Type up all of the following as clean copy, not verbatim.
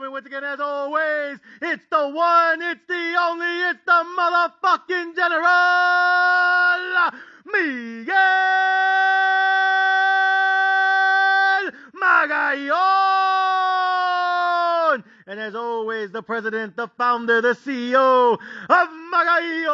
gentlemen, once again, as always, it's the one, it's the only, it's the motherfucking General Miguel Magallon! And as always, the president, the founder, the CEO of Magallon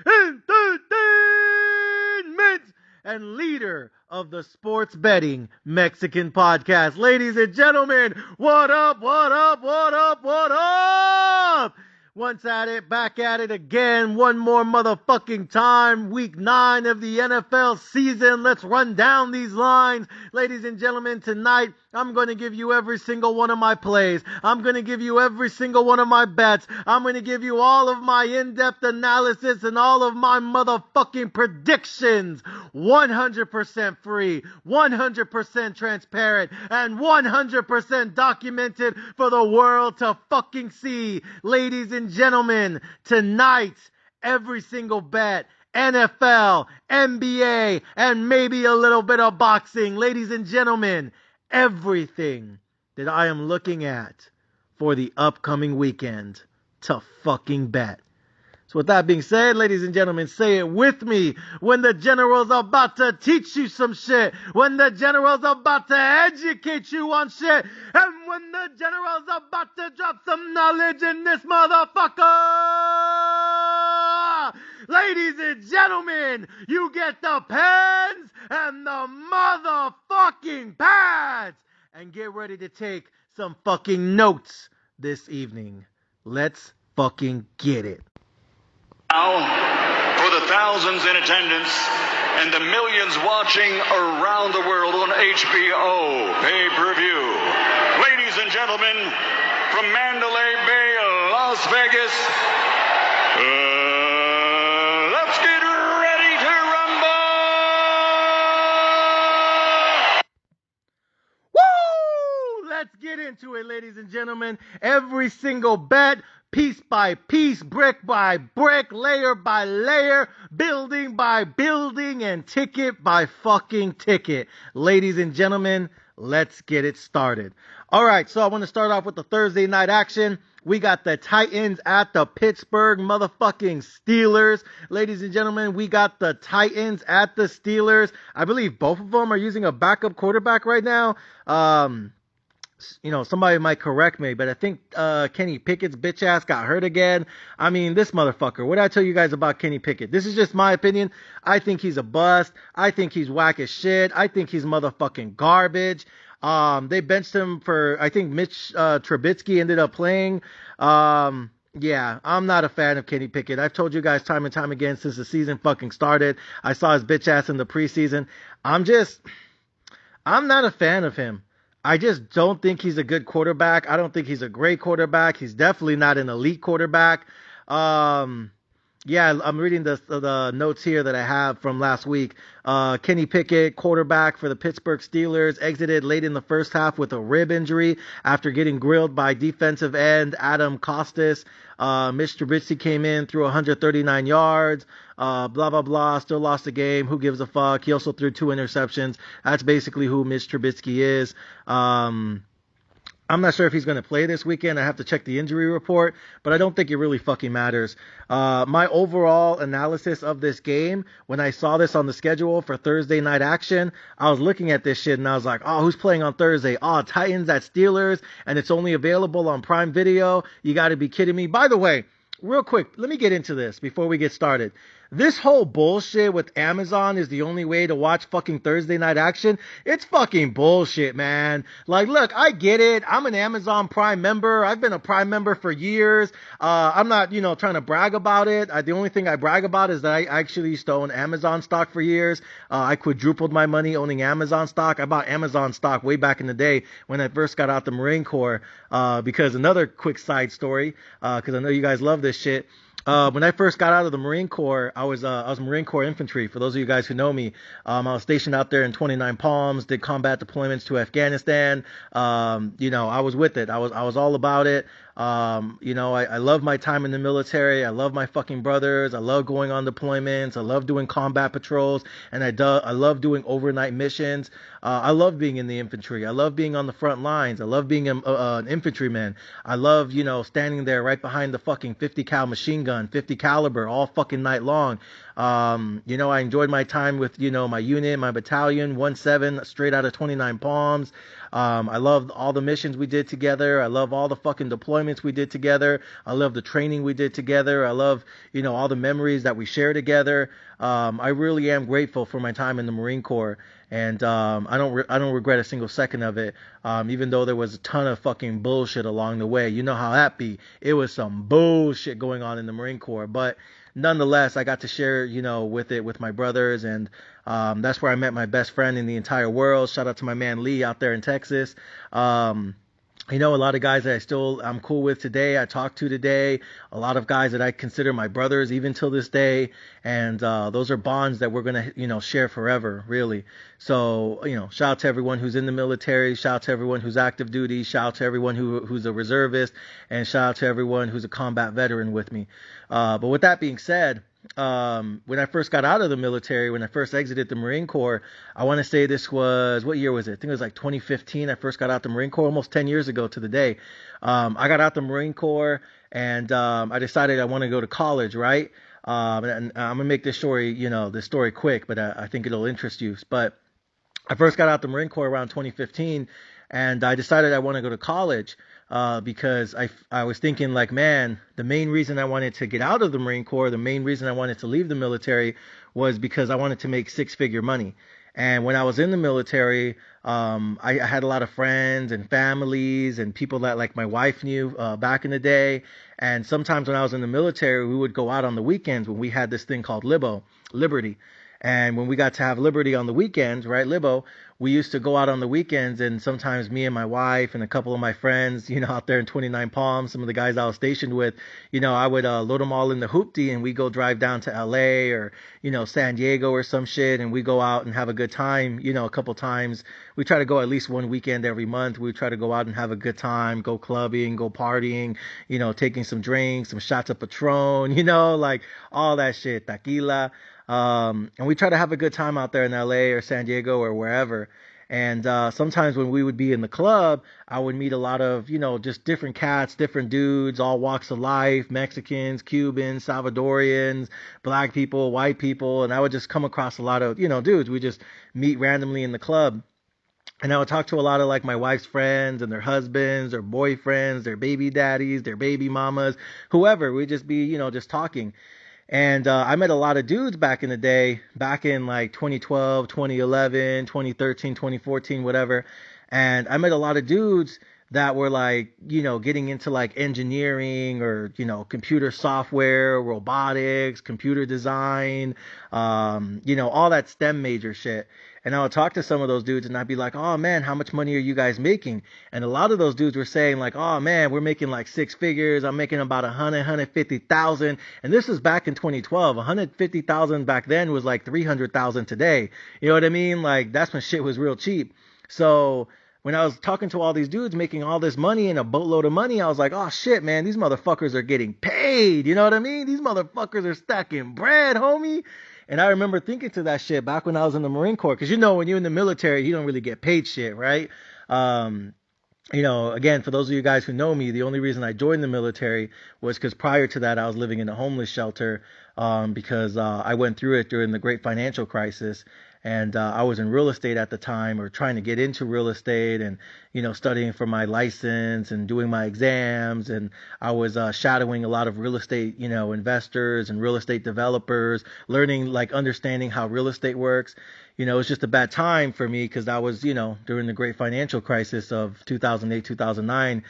Entertainment and leader of the Sports Betting Mexican Podcast. Ladies and gentlemen, what up, what up, what up, what up? Once at it, back at it again, one more motherfucking time. Week 9 of the NFL season. Let's run down these lines. Ladies and gentlemen, tonight, I'm going to give you every single one of my plays. I'm going to give you every single one of my bets. I'm going to give you all of my in-depth analysis and all of my motherfucking predictions. 100% free, 100% transparent, and 100% documented for the world to fucking see. Ladies and gentlemen, tonight, every single bet, NFL, NBA, and maybe a little bit of boxing. Ladies and gentlemen, everything that I am looking at for the upcoming weekend to fucking bet. So with that being said, ladies and gentlemen, say it with me. When the General's about to teach you some shit, when the General's about to educate you on shit, and when the General's about to drop some knowledge in this motherfucker, ladies and gentlemen, you get the pens and the motherfucking pads, and get ready to take some fucking notes this evening. Let's fucking get it. Now, for the thousands in attendance and the millions watching around the world on HBO pay-per-view, ladies and gentlemen, from Mandalay Bay, Las Vegas, let's get ready to rumble! Woo! Let's get into it, ladies and gentlemen. Every single bet, piece by piece, brick by brick, layer by layer, building by building, and ticket by fucking ticket. Ladies and gentlemen, let's get it started. All right, so I want to start off with the Thursday night action. We got the Titans at the Pittsburgh motherfucking Steelers. Ladies and gentlemen, we got the Titans at the Steelers. I believe both of them are using a backup quarterback right now. Somebody might correct me, but I think Kenny Pickett's bitch ass got hurt again. I mean, this motherfucker. What did I tell you guys about Kenny Pickett? This is just my opinion. I think he's a bust. I think he's whack as shit. I think he's motherfucking garbage. They benched him for, I think Mitch Trubisky ended up playing. Yeah, I'm not a fan of Kenny Pickett. I've told you guys time and time again since the season fucking started. I saw his bitch ass in the preseason. I'm not a fan of him. I just don't think he's a good quarterback. I don't think he's a great quarterback. He's definitely not an elite quarterback. Yeah, I'm reading the notes here that I have from last week. Kenny Pickett, quarterback for the Pittsburgh Steelers, exited late in the first half with a rib injury after getting grilled by defensive end Adam Costas. Mitch Trubisky came in, threw 139 yards, blah, blah, blah, still lost the game. Who gives a fuck? He also threw 2 interceptions. That's basically who Mitch Trubisky is. I'm not sure if he's going to play this weekend. I have to check the injury report, but I don't think it really fucking matters. My overall analysis of this game, when I saw this on the schedule for Thursday night action, I was looking at this shit and I was like, oh, who's playing on Thursday? Oh, Titans at Steelers, and it's only available on Prime Video. You got to be kidding me. By the way, real quick, let me get into this before we get started. This whole bullshit with Amazon is the only way to watch fucking Thursday night action. It's fucking bullshit, man. Like, look, I get it. I'm an Amazon Prime member. I've been a Prime member for years. I'm not, trying to brag about it. The only thing I brag about is that I actually used to own Amazon stock for years. I quadrupled my money owning Amazon stock. I bought Amazon stock way back in the day when I first got out the Marine Corps. Because another quick side story, because I know you guys love this shit. When I first got out of the Marine Corps, I was Marine Corps infantry. For those of you guys who know me, I was stationed out there in 29 Palms, did combat deployments to Afghanistan. I was with it. I was all about it. I love my time in the military. I love my fucking brothers. I love going on deployments. I love doing combat patrols, and I love doing overnight missions. I love being in the infantry. I love being on the front lines. I love being an infantryman. I love, standing there right behind the fucking 50 cal machine gun, 50 caliber, all fucking night long. I enjoyed my time with, my unit, my battalion, 1-7, straight out of 29 Palms. I love all the missions we did together. I love all the fucking deployments we did together. I love the training we did together. I love, all the memories that we share together. I really am grateful for my time in the Marine Corps, and I don't regret a single second of it. Even though there was a ton of fucking bullshit along the way. You know how that be. It was some bullshit going on in the Marine Corps, but nonetheless, I got to share, with my brothers, and that's where I met my best friend in the entire world. Shout out to my man Lee out there in Texas. A lot of guys that I'm cool with today, I talk to today, a lot of guys that I consider my brothers even till this day, and those are bonds that we're going to, share forever, really. So, shout out to everyone who's in the military, shout out to everyone who's active duty, shout out to everyone who's a reservist, and shout out to everyone who's a combat veteran with me. But with that being said, when I first got out of the military, when I first exited the Marine Corps, I want to say this was, what year was it? I think it was like 2015. I first got out the Marine Corps, almost 10 years ago to the day. I got out the Marine Corps, and I decided I want to go to college, right? And I'm gonna make this story quick, but I think it'll interest you. But I first got out the Marine Corps around 2015, and I decided I want to go to college. Because I was thinking, like, man, the main reason I wanted to get out of the Marine Corps, the main reason I wanted to leave the military was because I wanted to make six-figure money. And when I was in the military, I had a lot of friends and families and people that, like, my wife knew back in the day. And sometimes when I was in the military, we would go out on the weekends when we had this thing called Liberty. And when we got to have Liberty on the weekends, right, Libo, we used to go out on the weekends, and sometimes me and my wife and a couple of my friends, out there in 29 Palms, some of the guys I was stationed with, I would load them all in the hoopty, and we go drive down to LA or, San Diego or some shit, and we go out and have a good time, a couple times. We try to go at least one weekend every month. We try to go out and have a good time, go clubbing, go partying, taking some drinks, some shots of Patron, like all that shit, tequila. And we try to have a good time out there in LA or San Diego or wherever. And sometimes when we would be in the club, I would meet a lot of, just different cats, different dudes, all walks of life, Mexicans, Cubans, Salvadorians, black people, white people. And I would just come across a lot of, dudes. We just meet randomly in the club. And I would talk to a lot of, like, my wife's friends and their husbands, their boyfriends, their baby daddies, their baby mamas, whoever. We'd just be, just talking. And I met a lot of dudes back in the day, back in like 2012, 2011, 2013, 2014, whatever. And I met a lot of dudes that were like, getting into like engineering or, computer software, robotics, computer design, all that STEM major shit. And I would talk to some of those dudes and I'd be like, oh man, how much money are you guys making? And a lot of those dudes were saying like, oh man, we're making like six figures. I'm making about 150,000. And this was back in 2012. 150,000 back then was like 300,000 today. You know what I mean? Like, that's when shit was real cheap. So when I was talking to all these dudes making all this money and a boatload of money, I was like, oh shit, man, these motherfuckers are getting paid. You know what I mean? These motherfuckers are stacking bread, homie. And I remember thinking to that shit back when I was in the Marine Corps, because when you're in the military, you don't really get paid shit, right? Again, for those of you guys who know me, the only reason I joined the military was because prior to that, I was living in a homeless shelter because I went through it during the great financial crisis. And I was in real estate at the time, or trying to get into real estate, and studying for my license and doing my exams. And I was shadowing a lot of real estate investors and real estate developers, learning, like, understanding how real estate works. It was just a bad time for me because I was during the great financial crisis of 2008, 2009,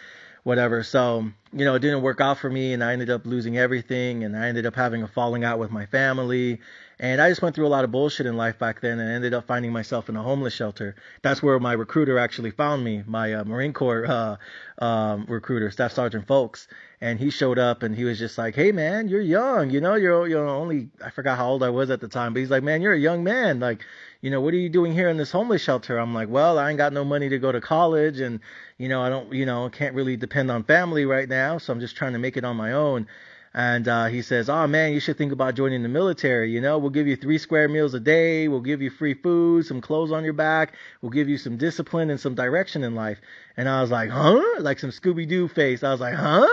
whatever. So it didn't work out for me, and I ended up losing everything, and I ended up having a falling out with my family. And I just went through a lot of bullshit in life back then, and I ended up finding myself in a homeless shelter. That's where my recruiter actually found me, my Marine Corps recruiter, Staff Sergeant Folks. And he showed up, and he was just like, hey, man, you're young. You're only, I forgot how old I was at the time, but he's like, man, you're a young man. Like, what are you doing here in this homeless shelter? I'm like, well, I ain't got no money to go to college, and, I don't, can't really depend on family right now. now, so I'm just trying to make it on my own. And he says, oh man, you should think about joining the military. You know, we'll give you 3 square meals a day. We'll give you free food, some clothes on your back. We'll give you some discipline and some direction in life. And I was like, huh? Like some Scooby-Doo face. I was like, huh?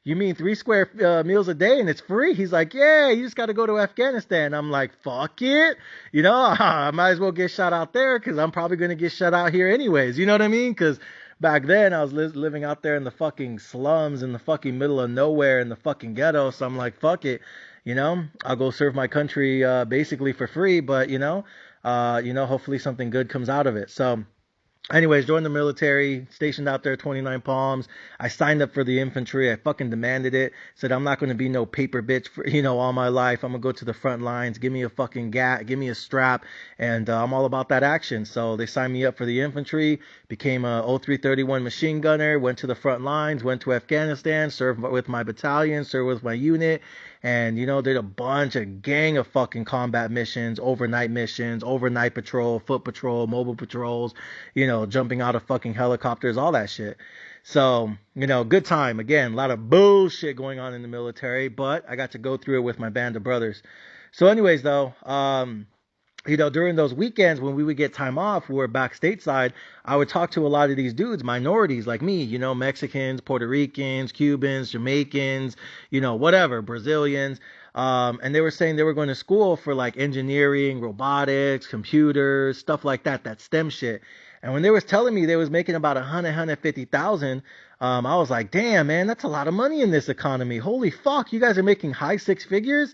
You mean 3 square meals a day and it's free? He's like, yeah, you just got to go to Afghanistan. I'm like, fuck it. You know, I might as well get shot out there because I'm probably going to get shot out here anyways. You know what I mean? Because back then I was living out there in the fucking slums in the fucking middle of nowhere in the fucking ghetto. So I'm like, fuck it. You know, I'll go serve my country basically for free. But, hopefully something good comes out of it. So anyways, joined the military, stationed out there 29 Palms. I signed up for the infantry. I fucking demanded it. Said I'm not going to be no paper bitch for, all my life. I'm going to go to the front lines. Give me a fucking gat. Give me a strap. And I'm all about that action. So they signed me up for the infantry, became a 0331 machine gunner, went to the front lines, went to Afghanistan, served with my battalion, served with my unit. And, did a gang of fucking combat missions, overnight patrol, foot patrol, mobile patrols, jumping out of fucking helicopters, all that shit. So, good time. Again, a lot of bullshit going on in the military, but I got to go through it with my band of brothers. So anyways, though, during those weekends when we would get time off, we were back stateside, I would talk to a lot of these dudes, minorities like me, Mexicans, Puerto Ricans, Cubans, Jamaicans, whatever, Brazilians. And they were saying they were going to school for like engineering, robotics, computers, stuff like that STEM shit. And when they was telling me they was making about 150,000, I was like, damn, man, that's a lot of money in this economy. Holy fuck, you guys are making high 6 figures?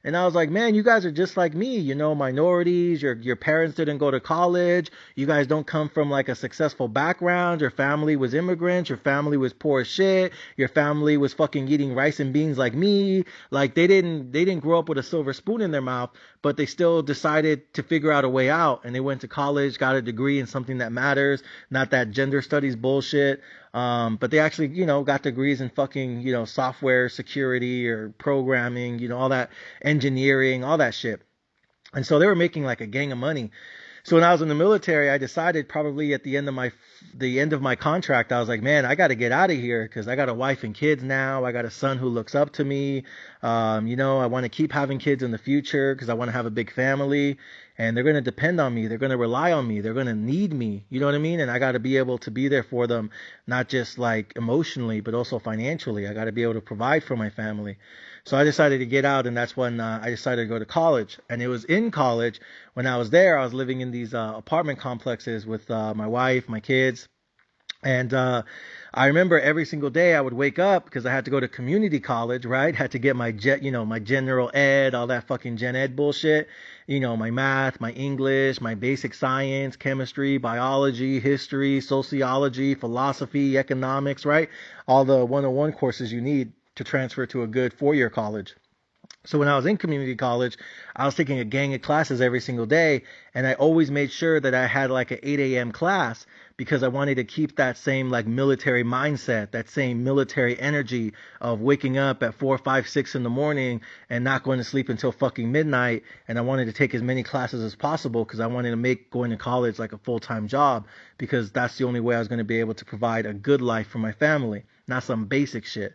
And I was like, man, you guys are just like me, minorities, your parents didn't go to college, you guys don't come from like a successful background, your family was immigrants, your family was poor as shit, your family was fucking eating rice and beans like me, like they didn't grow up with a silver spoon in their mouth, but they still decided to figure out a way out, and they went to college, got a degree in something that matters, not that gender studies bullshit. But they actually, got degrees in fucking, software security or programming, all that engineering, all that shit. And so they were making like a gang of money. So when I was in the military, I decided probably at the end of my contract, I was like, man, I got to get out of here because I got a wife and kids now. I got a son who looks up to me. I want to keep having kids in the future because I want to have a big family. And they're going to depend on me. They're going to rely on me. They're going to need me. You know what I mean? And I got to be able to be there for them, not just like emotionally, but also financially. I got to be able to provide for my family. So I decided to get out, and that's when I decided to go to college. And it was in college when I was there. I was living in these apartment complexes with my wife, my kids. And I remember every single day I would wake up because I had to go to community college, right? Had to get my my general ed, all that fucking gen ed bullshit. My math, my English, my basic science, chemistry, biology, history, sociology, philosophy, economics, right? All the 101 courses you need to transfer to a good 4-year college. So when I was in community college, I was taking a gang of classes every single day, and I always made sure that I had like an 8 a.m. class because I wanted to keep that same like military mindset, that same military energy of waking up at 4, 5, 6 in the morning and not going to sleep until fucking midnight. And I wanted to take as many classes as possible because I wanted to make going to college like a full-time job because that's the only way I was going to be able to provide a good life for my family, not some basic shit.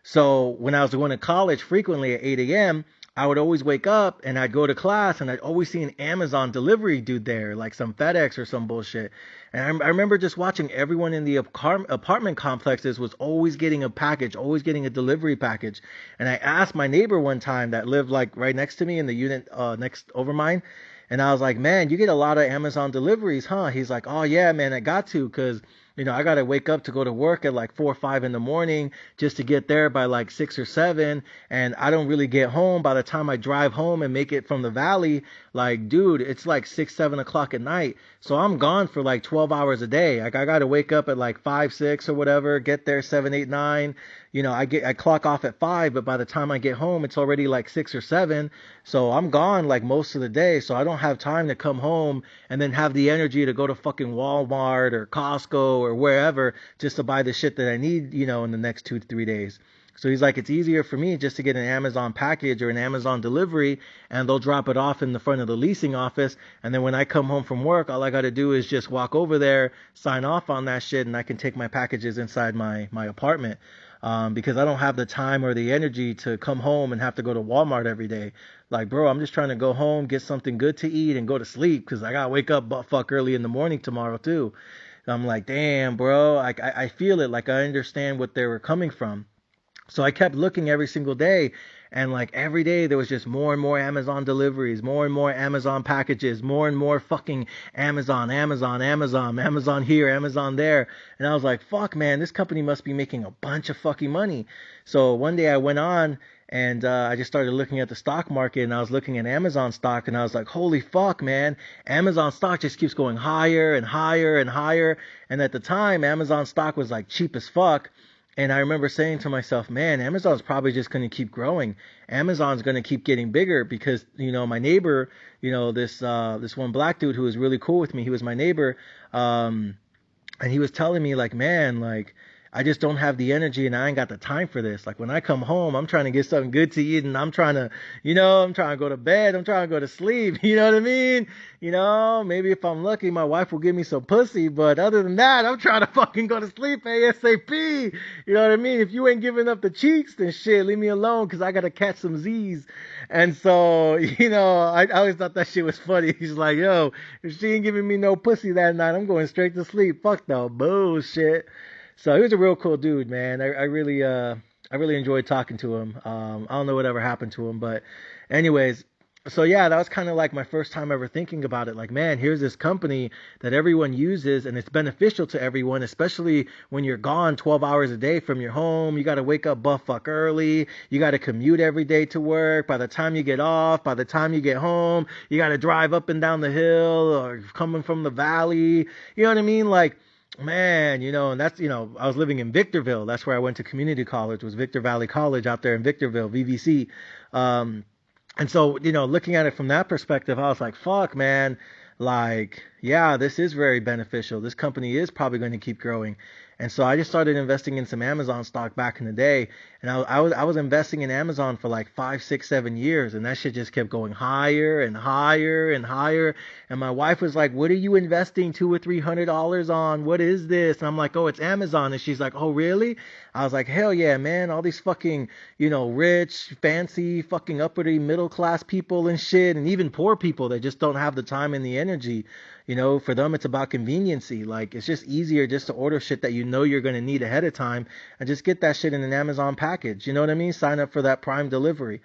So when I was going to college frequently at 8 a.m., I would always wake up and I'd go to class and I'd always see an Amazon delivery dude there, like some FedEx or some bullshit. And I remember just watching everyone in the apartment complexes was always getting a package, always getting a delivery package. And I asked my neighbor one time that lived like right next to me in the unit next over mine. And I was like, man, you get a lot of Amazon deliveries, huh? He's like, oh yeah, man, I got to, because I got to wake up to go to work at like 4 or 5 in the morning just to get there by like 6 or 7. And I don't really get home by the time I drive home and make it from the valley. Like, dude, it's like 6, 7 o'clock at night. So I'm gone for like 12 hours a day. Like I got to wake up at like 5, 6 or whatever, get there 7, 8, 9. I clock off at 5, but by the time I get home, it's already like 6 or 7. So I'm gone like most of the day. So I don't have time to come home and then have the energy to go to fucking Walmart or Costco or wherever just to buy the shit that I need, in the next 2 to 3 days. So he's like, it's easier for me just to get an Amazon package or an Amazon delivery, and they'll drop it off in the front of the leasing office. And then when I come home from work, all I got to do is just walk over there, sign off on that shit, and I can take my packages inside my apartment. because I don't have the time or the energy to come home and have to go to Walmart every day. Like, bro, I'm just trying to go home, get something good to eat, and go to sleep because I gotta wake up butt fuck early in the morning tomorrow too. I'm like, damn, bro, I feel it. Like, I understand what they were coming from. So I kept looking every single day, and like every day there was just more and more Amazon deliveries, more and more Amazon packages, more and more fucking Amazon here, Amazon there. And I was like, fuck, man, this company must be making a bunch of fucking money. So one day I went on and I just started looking at the stock market, and I was looking at Amazon stock, and I was like, holy fuck, man, Amazon stock just keeps going higher and higher and higher. And at the time, Amazon stock was like cheap as fuck. And I remember saying to myself, man, Amazon's probably just going to keep growing. Amazon's going to keep getting bigger because, my neighbor, this one black dude who was really cool with me, he was my neighbor. And he was telling me like, man, like, I just don't have the energy and I ain't got the time for this. Like when I come home, I'm trying to get something good to eat and I'm trying to go to bed. I'm trying to go to sleep. You know what I mean? Maybe if I'm lucky, my wife will give me some pussy. But other than that, I'm trying to fucking go to sleep ASAP. You know what I mean? If you ain't giving up the cheeks, then shit, leave me alone because I got to catch some Z's. And so, I always thought that shit was funny. He's like, yo, if she ain't giving me no pussy that night, I'm going straight to sleep. Fuck no bullshit. So he was a real cool dude, man. I really enjoyed talking to him. I don't know whatever happened to him, but anyways, so yeah, that was kind of like my first time ever thinking about it. Like, man, here's this company that everyone uses and it's beneficial to everyone, especially when you're gone 12 hours a day from your home. You got to wake up butt fuck early. You got to commute every day to work. By the time you get off, by the time you get home, you got to drive up and down the hill or coming from the valley. You know what I mean? Like, man, and that's, I was living in Victorville. That's where I went to community college, was Victor Valley College out there in Victorville, VVC. And so, looking at it from that perspective, I was like, fuck, man, like, yeah, this is very beneficial. This company is probably going to keep growing. And so I just started investing in some Amazon stock back in the day. And I was investing in Amazon for like 5, 6, 7 years. And that shit just kept going higher and higher and higher. And my wife was like, what are you investing $200 or $300 on? What is this? And I'm like, oh, it's Amazon. And she's like, oh, really? I was like, hell yeah, man. All these fucking, rich, fancy, fucking uppity middle class people and shit. And even poor people that just don't have the time and the energy. For them, it's about conveniency. Like, it's just easier just to order shit that you're going to need ahead of time and just get that shit in an Amazon package. You know what I mean? Sign up for that Prime delivery.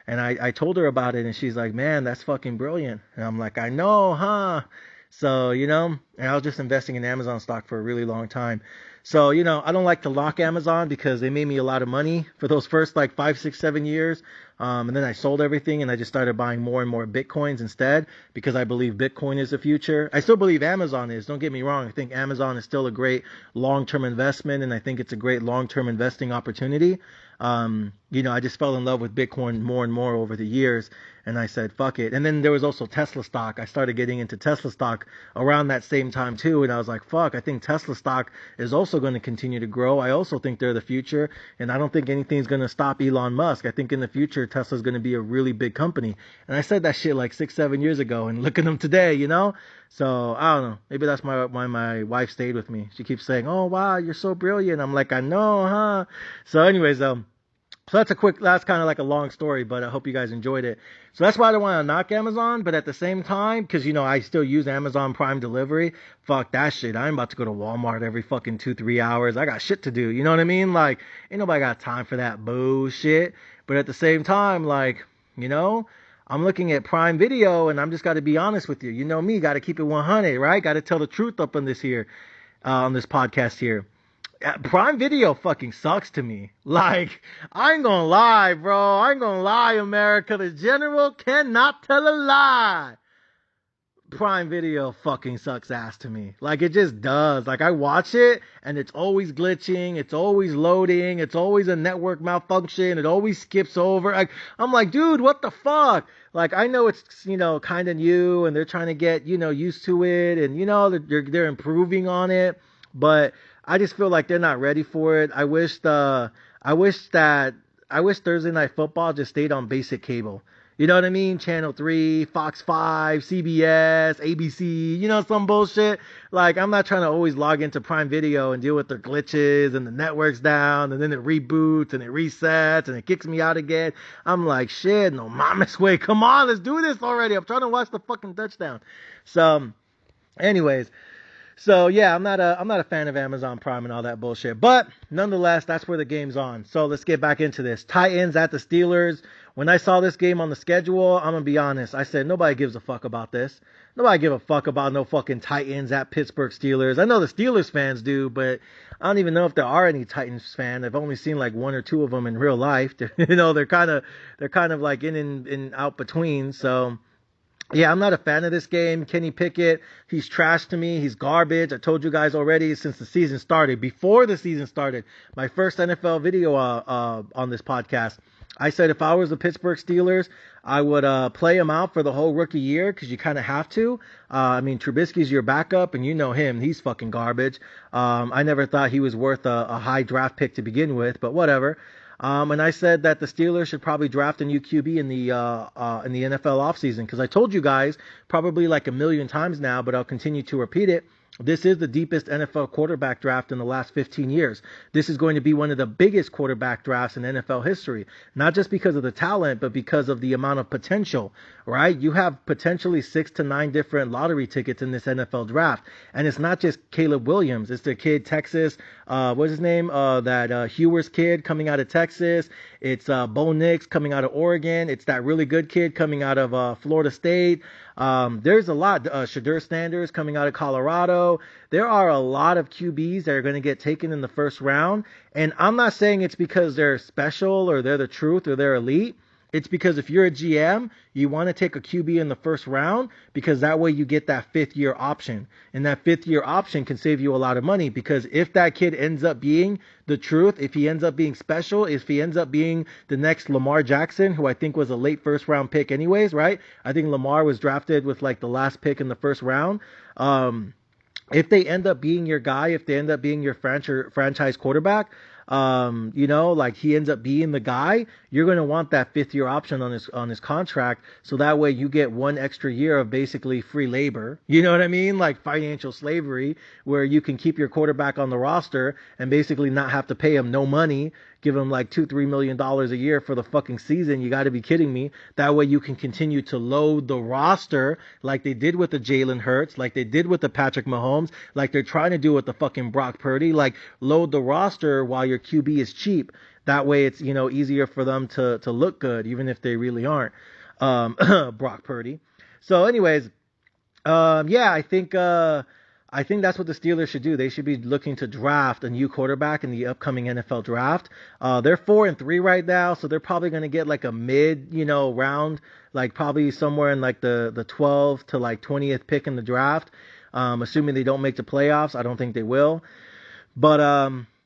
And I told her about it and she's like, man, that's fucking brilliant. And I'm like, I know, huh? So, and I was just investing in Amazon stock for a really long time. So, I don't like to lock Amazon because they made me a lot of money for those first like 5, 6, 7 years. And then I sold everything and I just started buying more and more Bitcoins instead because I believe Bitcoin is the future. I still believe Amazon is. Don't get me wrong. I think Amazon is still a great long-term investment and I think it's a great long-term investing opportunity. I just fell in love with Bitcoin more and more over the years and I said, fuck it. And then there was also Tesla stock. I started getting into Tesla stock around that same time too. And I was like, fuck, I think Tesla stock is also going to continue to grow. I also think they're the future and I don't think anything's going to stop Elon Musk. I think in the future, Tesla's going to be a really big company. And I said that shit like 6, 7 years ago and look at them today, So I don't know. Maybe that's why my wife stayed with me. She keeps saying, oh, wow, you're so brilliant. I'm like, I know, huh? So anyways, so that's kind of like a long story, but I hope you guys enjoyed it. So that's why I don't want to knock Amazon, but at the same time, because, I still use Amazon Prime Delivery, fuck that shit. I'm about to go to Walmart every fucking 2-3 hours. I got shit to do. You know what I mean? Like, ain't nobody got time for that bullshit. But at the same time, like, I'm looking at Prime Video, and I'm just got to be honest with you. You know me, got to keep it 100, right? Got to tell the truth up on this here, on this podcast here. Prime Video fucking sucks to me. Like, I ain't gonna lie, bro. I ain't gonna lie, America. The general cannot tell a lie. Prime Video fucking sucks ass to me. Like, it just does. Like, I watch it, and it's always glitching. It's always loading. It's always a network malfunction. It always skips over. Like, I'm like, dude, what the fuck? Like, I know it's, kind of new, and they're trying to get, used to it, and, they're improving on it, but I just feel like they're not ready for it. I wish Thursday Night Football just stayed on basic cable. You know what I mean? Channel 3, Fox 5, CBS, ABC, you know, some bullshit. Like, I'm not trying to always log into Prime Video and deal with their glitches and the network's down and then it reboots and it resets and it kicks me out again. I'm like, shit, no mama's way. Come on, let's do this already. I'm trying to watch the fucking touchdown. So, anyways. So yeah, I'm not a fan of Amazon Prime and all that bullshit. But nonetheless, that's where the game's on. So let's get back into this. Titans at the Steelers. When I saw this game on the schedule, I'm gonna be honest. I said nobody gives a fuck about this. Nobody give a fuck about no fucking Titans at Pittsburgh Steelers. I know the Steelers fans do, but I don't even know if there are any Titans fans. I've only seen like one or two of them in real life. You know, they're kind of like in and out between. So. Yeah, I'm not a fan of this game. Kenny Pickett, he's trash to me. He's garbage. I told you guys already since the season started. Before the season started, my first NFL video on this podcast, I said if I was the Pittsburgh Steelers, I would play him out for the whole rookie year because you kind of have to. I mean, Trubisky's your backup, and you know him. He's fucking garbage. I never thought he was worth a high draft pick to begin with, but whatever. And I said that the Steelers should probably draft a new QB in the NFL offseason because I told you guys probably like a million times now, but I'll continue to repeat it. This is the deepest NFL quarterback draft in the last 15 years. This is going to be one of the biggest quarterback drafts in NFL history, not just because of the talent, but because of the amount of potential, right? You have potentially 6 to 9 different lottery tickets in this NFL draft. And it's not just Caleb Williams. It's the kid, Texas, what's his name? That Hewers kid coming out of Texas. It's Bo Nix coming out of Oregon. It's that really good kid coming out of Florida State. There's a lot. Shadur Sanders coming out of Colorado. There are a lot of QBs that are going to get taken in the first round. And I'm not saying it's because they're special or they're the truth or they're elite. It's because if you're a GM, you want to take a QB in the first round because that way you get that 5th-year option. And that 5th-year option can save you a lot of money because if that kid ends up being the truth, if he ends up being special, if he ends up being the next Lamar Jackson, who I think was a late first-round pick anyways, right? I think Lamar was drafted with like the last pick in the first round. If they end up being your guy, if they end up being your franchise quarterback, you know, like he ends up being the guy, you're going to want that 5th-year option on his contract. So that way you get 1 extra year of basically free labor. You know what I mean? Like financial slavery where you can keep your quarterback on the roster and basically not have to pay him no money, give him like $2-3 million a year for the fucking season. You got to be kidding me. That way you can continue to load the roster like they did with the Jalen Hurts, like they did with the Patrick Mahomes, like they're trying to do with the fucking Brock Purdy, like load the roster while your QB is cheap. That way it's, you know, easier for them to look good, even if they really aren't Brock Purdy. So anyways, yeah, I think that's what the Steelers should do. They should be looking to draft a new quarterback in the upcoming NFL draft. They're 4-3 right now, so they're probably going to get like a mid, you know, round, like probably somewhere in like the 12th to like 20th pick in the draft. Assuming they don't make the playoffs, I don't think they will. But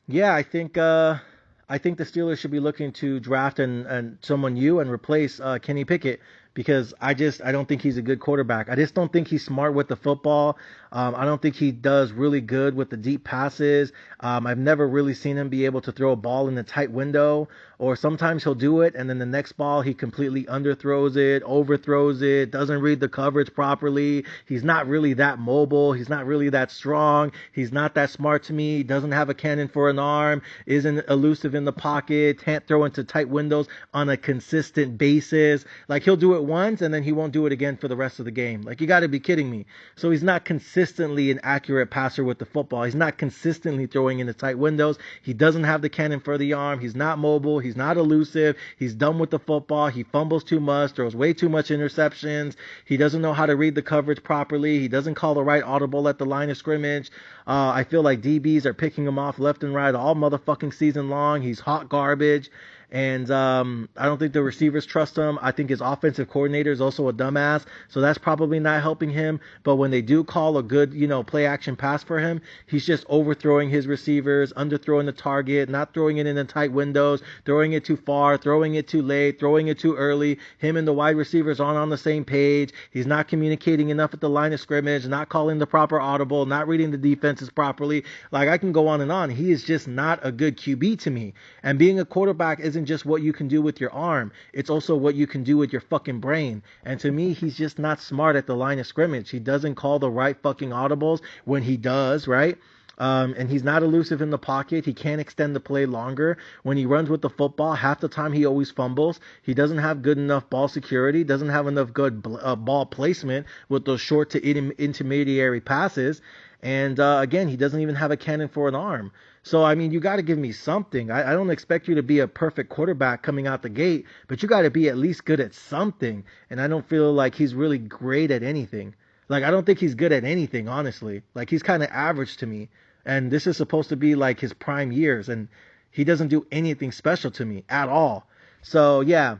yeah, I think the Steelers should be looking to draft and someone new and replace Kenny Pickett because I don't think he's a good quarterback. I just don't think he's smart with the football. I don't think he does really good with the deep passes. I've never really seen him be able to throw a ball in a tight window, or sometimes he'll do it and then the next ball he completely underthrows it, overthrows it, doesn't read the coverage properly. He's not really that mobile. He's not really that strong. He's not that smart to me. He doesn't have a cannon for an arm, isn't elusive in the pocket, can't throw into tight windows on a consistent basis. Like he'll do it once and then he won't do it again for the rest of the game. Like you got to be kidding me. So he's not consistently an accurate passer with the football. He's not consistently throwing into tight windows. He doesn't have the cannon for the arm. He's not mobile. He's not elusive. He's dumb with the football. He fumbles too much, throws way too much interceptions. He doesn't know how to read the coverage properly. He doesn't call the right audible at the line of scrimmage. I feel like DBs are picking him off left and right all motherfucking season long. He's hot garbage. And I don't think the receivers trust him. I think his offensive coordinator is also a dumbass, so that's probably not helping him. But when they do call a good, you know, play action pass for him, he's just overthrowing his receivers, underthrowing the target, not throwing it in the tight windows, throwing it too far, throwing it too late, throwing it too early. Him and the wide receivers aren't on the same page. He's not communicating enough at the line of scrimmage, not calling the proper audible, not reading the defenses properly. Like I can go on and on. He is just not a good QB to me. And being a quarterback isn't even just what you can do with your arm. It's also what you can do with your fucking brain. And to me, he's just not smart at the line of scrimmage. He doesn't call the right fucking audibles when he does, right? And he's not elusive in the pocket. He can't extend the play longer. When he runs with the football, half the time he always fumbles. He doesn't have good enough ball security, doesn't have enough good ball placement with those short to intermediary passes. And again, he doesn't even have a cannon for an arm. So, I mean, you got to give me something. I don't expect you to be a perfect quarterback coming out the gate, but you got to be at least good at something. And I don't feel like he's really great at anything. Like, I don't think he's good at anything, honestly. Like, he's kind of average to me. And this is supposed to be like his prime years, and he doesn't do anything special to me at all. So yeah,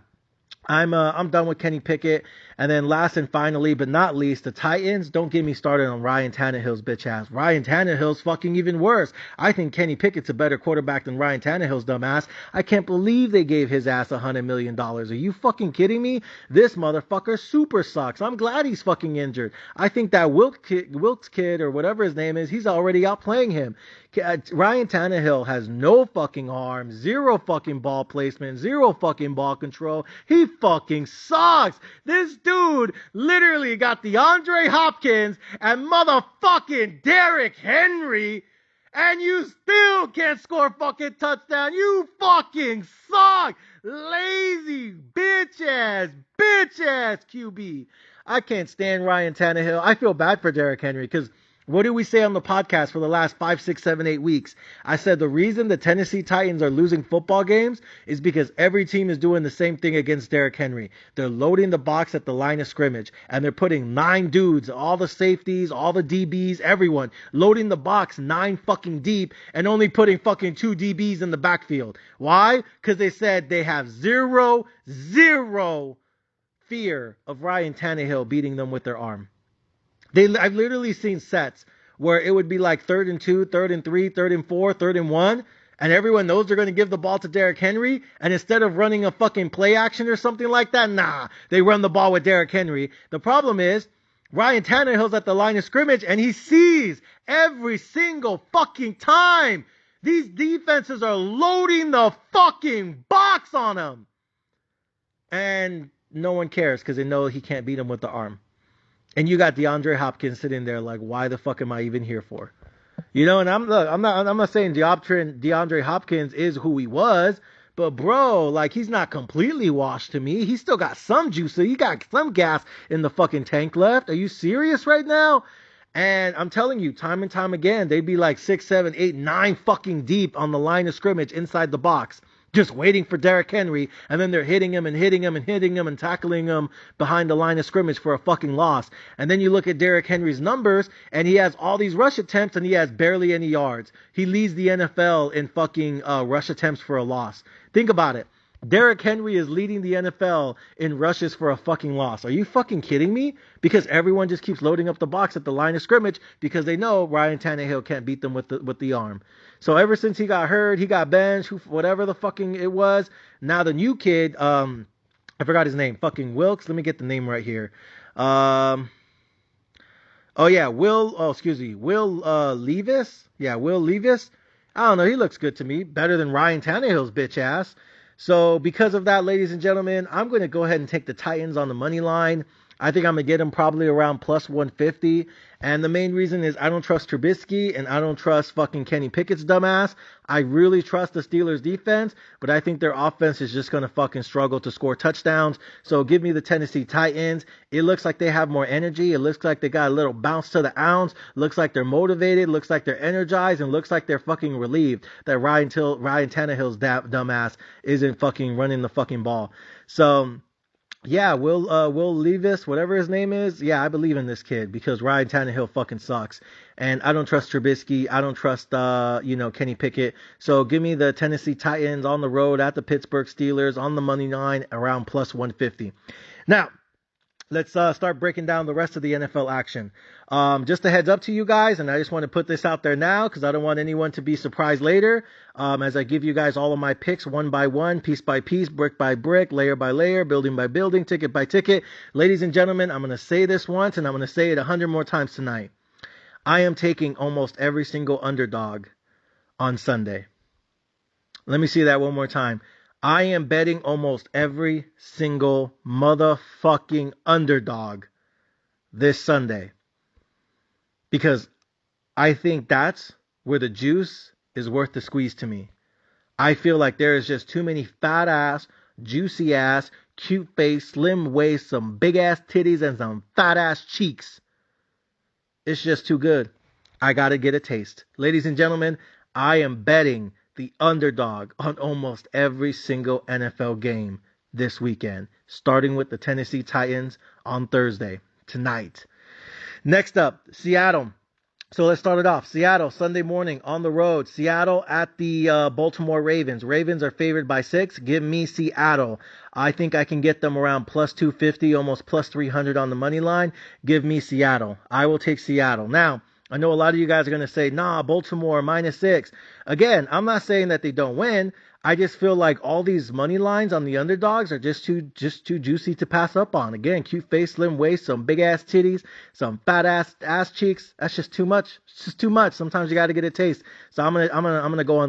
I'm done with Kenny Pickett. And then last and finally, but not least, the Titans. Don't get me started on Ryan Tannehill's bitch ass. Ryan Tannehill's fucking even worse. I think Kenny Pickett's a better quarterback than Ryan Tannehill's dumbass. I can't believe they gave his ass $100 million. Are you fucking kidding me? This motherfucker super sucks. I'm glad he's fucking injured. I think that Wilkes kid or whatever his name is, he's already out playing him. Ryan Tannehill has no fucking arm, zero fucking ball placement, zero fucking ball control. He fucking sucks. This dude literally got DeAndre Hopkins and motherfucking Derrick Henry, and you still can't score a fucking touchdown. You fucking suck. Lazy bitch ass QB. I can't stand Ryan Tannehill. I feel bad for Derrick Henry because what did we say on the podcast for the last 5, 6, 7, 8 weeks? I said the reason the Tennessee Titans are losing football games is because every team is doing the same thing against Derrick Henry. They're loading the box at the line of scrimmage, and they're putting 9 dudes, all the safeties, all the DBs, everyone, loading the box 9 fucking deep and only putting fucking 2 DBs in the backfield. Why? Because they said they have zero fear of Ryan Tannehill beating them with their arm. I've literally seen sets where it would be like 3rd and 2, 3rd and 3, 3rd and 4, 3rd and 1, and everyone knows they're going to give the ball to Derrick Henry, and instead of running a fucking play action or something like that, nah, they run the ball with Derrick Henry. The problem is, Ryan Tannehill's at the line of scrimmage, and he sees every single fucking time these defenses are loading the fucking box on him. And no one cares because they know he can't beat him with the arm. And you got DeAndre Hopkins sitting there like, why the fuck am I even here for? You know, and I'm not saying DeAndre Hopkins is who he was, but bro, like he's not completely washed to me. He's still got some juice. So he got some gas in the fucking tank left. Are you serious right now? And I'm telling you, time and time again, they'd be like 6, 7, 8, 9 fucking deep on the line of scrimmage inside the box, just waiting for Derrick Henry, and then they're hitting him and tackling him behind the line of scrimmage for a fucking loss. And then you look at Derrick Henry's numbers, and he has all these rush attempts, and he has barely any yards. He leads the NFL in fucking rush attempts for a loss. Think about it. Derrick Henry is leading the NFL in rushes for a fucking loss. Are you fucking kidding me? Because everyone just keeps loading up the box at the line of scrimmage because they know Ryan Tannehill can't beat them with the arm. So ever since he got hurt, he got benched, whatever the fucking it was. Now the new kid, I forgot his name, fucking Wilkes. Let me get the name right here. Will Levis. Yeah, Will Levis. I don't know. He looks good to me. Better than Ryan Tannehill's bitch ass. So because of that, ladies and gentlemen, I'm going to go ahead and take the Titans on the money line. I think I'm going to get them probably around plus 150. And the main reason is I don't trust Trubisky and I don't trust fucking Kenny Pickett's dumbass. I really trust the Steelers defense, but I think their offense is just going to fucking struggle to score touchdowns. So give me the Tennessee Titans. It looks like they have more energy. It looks like they got a little bounce to the ounce. Looks like they're motivated. Looks like they're energized. And looks like they're fucking relieved that Ryan Tannehill's dumbass isn't fucking running the fucking ball. So yeah, Will Levis, whatever his name is. Yeah, I believe in this kid because Ryan Tannehill fucking sucks. And I don't trust Trubisky. I don't trust, Kenny Pickett. So give me the Tennessee Titans on the road at the Pittsburgh Steelers on the money line around plus 150. Now, let's start breaking down the rest of the NFL action. Just a heads up to you guys, and I just want to put this out there now because I don't want anyone to be surprised later. As I give you guys all of my picks one by one, piece by piece, brick by brick, layer by layer, building by building, ticket by ticket. Ladies and gentlemen, I'm going to say this once, and I'm going to say it 100 more times tonight. I am taking almost every single underdog on Sunday. Let me see that one more time. I am betting almost every single motherfucking underdog this Sunday because I think that's where the juice is worth the squeeze to me. I feel like there is just too many fat ass, juicy ass, cute face, slim waist, some big ass titties, and some fat ass cheeks. It's just too good. I gotta get a taste. Ladies and gentlemen, I am betting the underdog on almost every single NFL game this weekend, starting with the Tennessee Titans on Thursday, tonight. Next up, Seattle. So let's start it off. Seattle, Sunday morning on the road. Seattle at the Baltimore Ravens. Ravens are favored by 6. Give me Seattle. I think I can get them around plus 250, almost plus 300 on the money line. Give me Seattle. I will take Seattle. Now, I know a lot of you guys are going to say, nah, Baltimore minus 6. Again, I'm not saying that they don't win. I just feel like all these money lines on the underdogs are just too juicy to pass up on. Again, cute face, slim waist, some big ass titties, some fat ass cheeks. That's just too much. It's just too much. Sometimes you got to get a taste. So I'm gonna go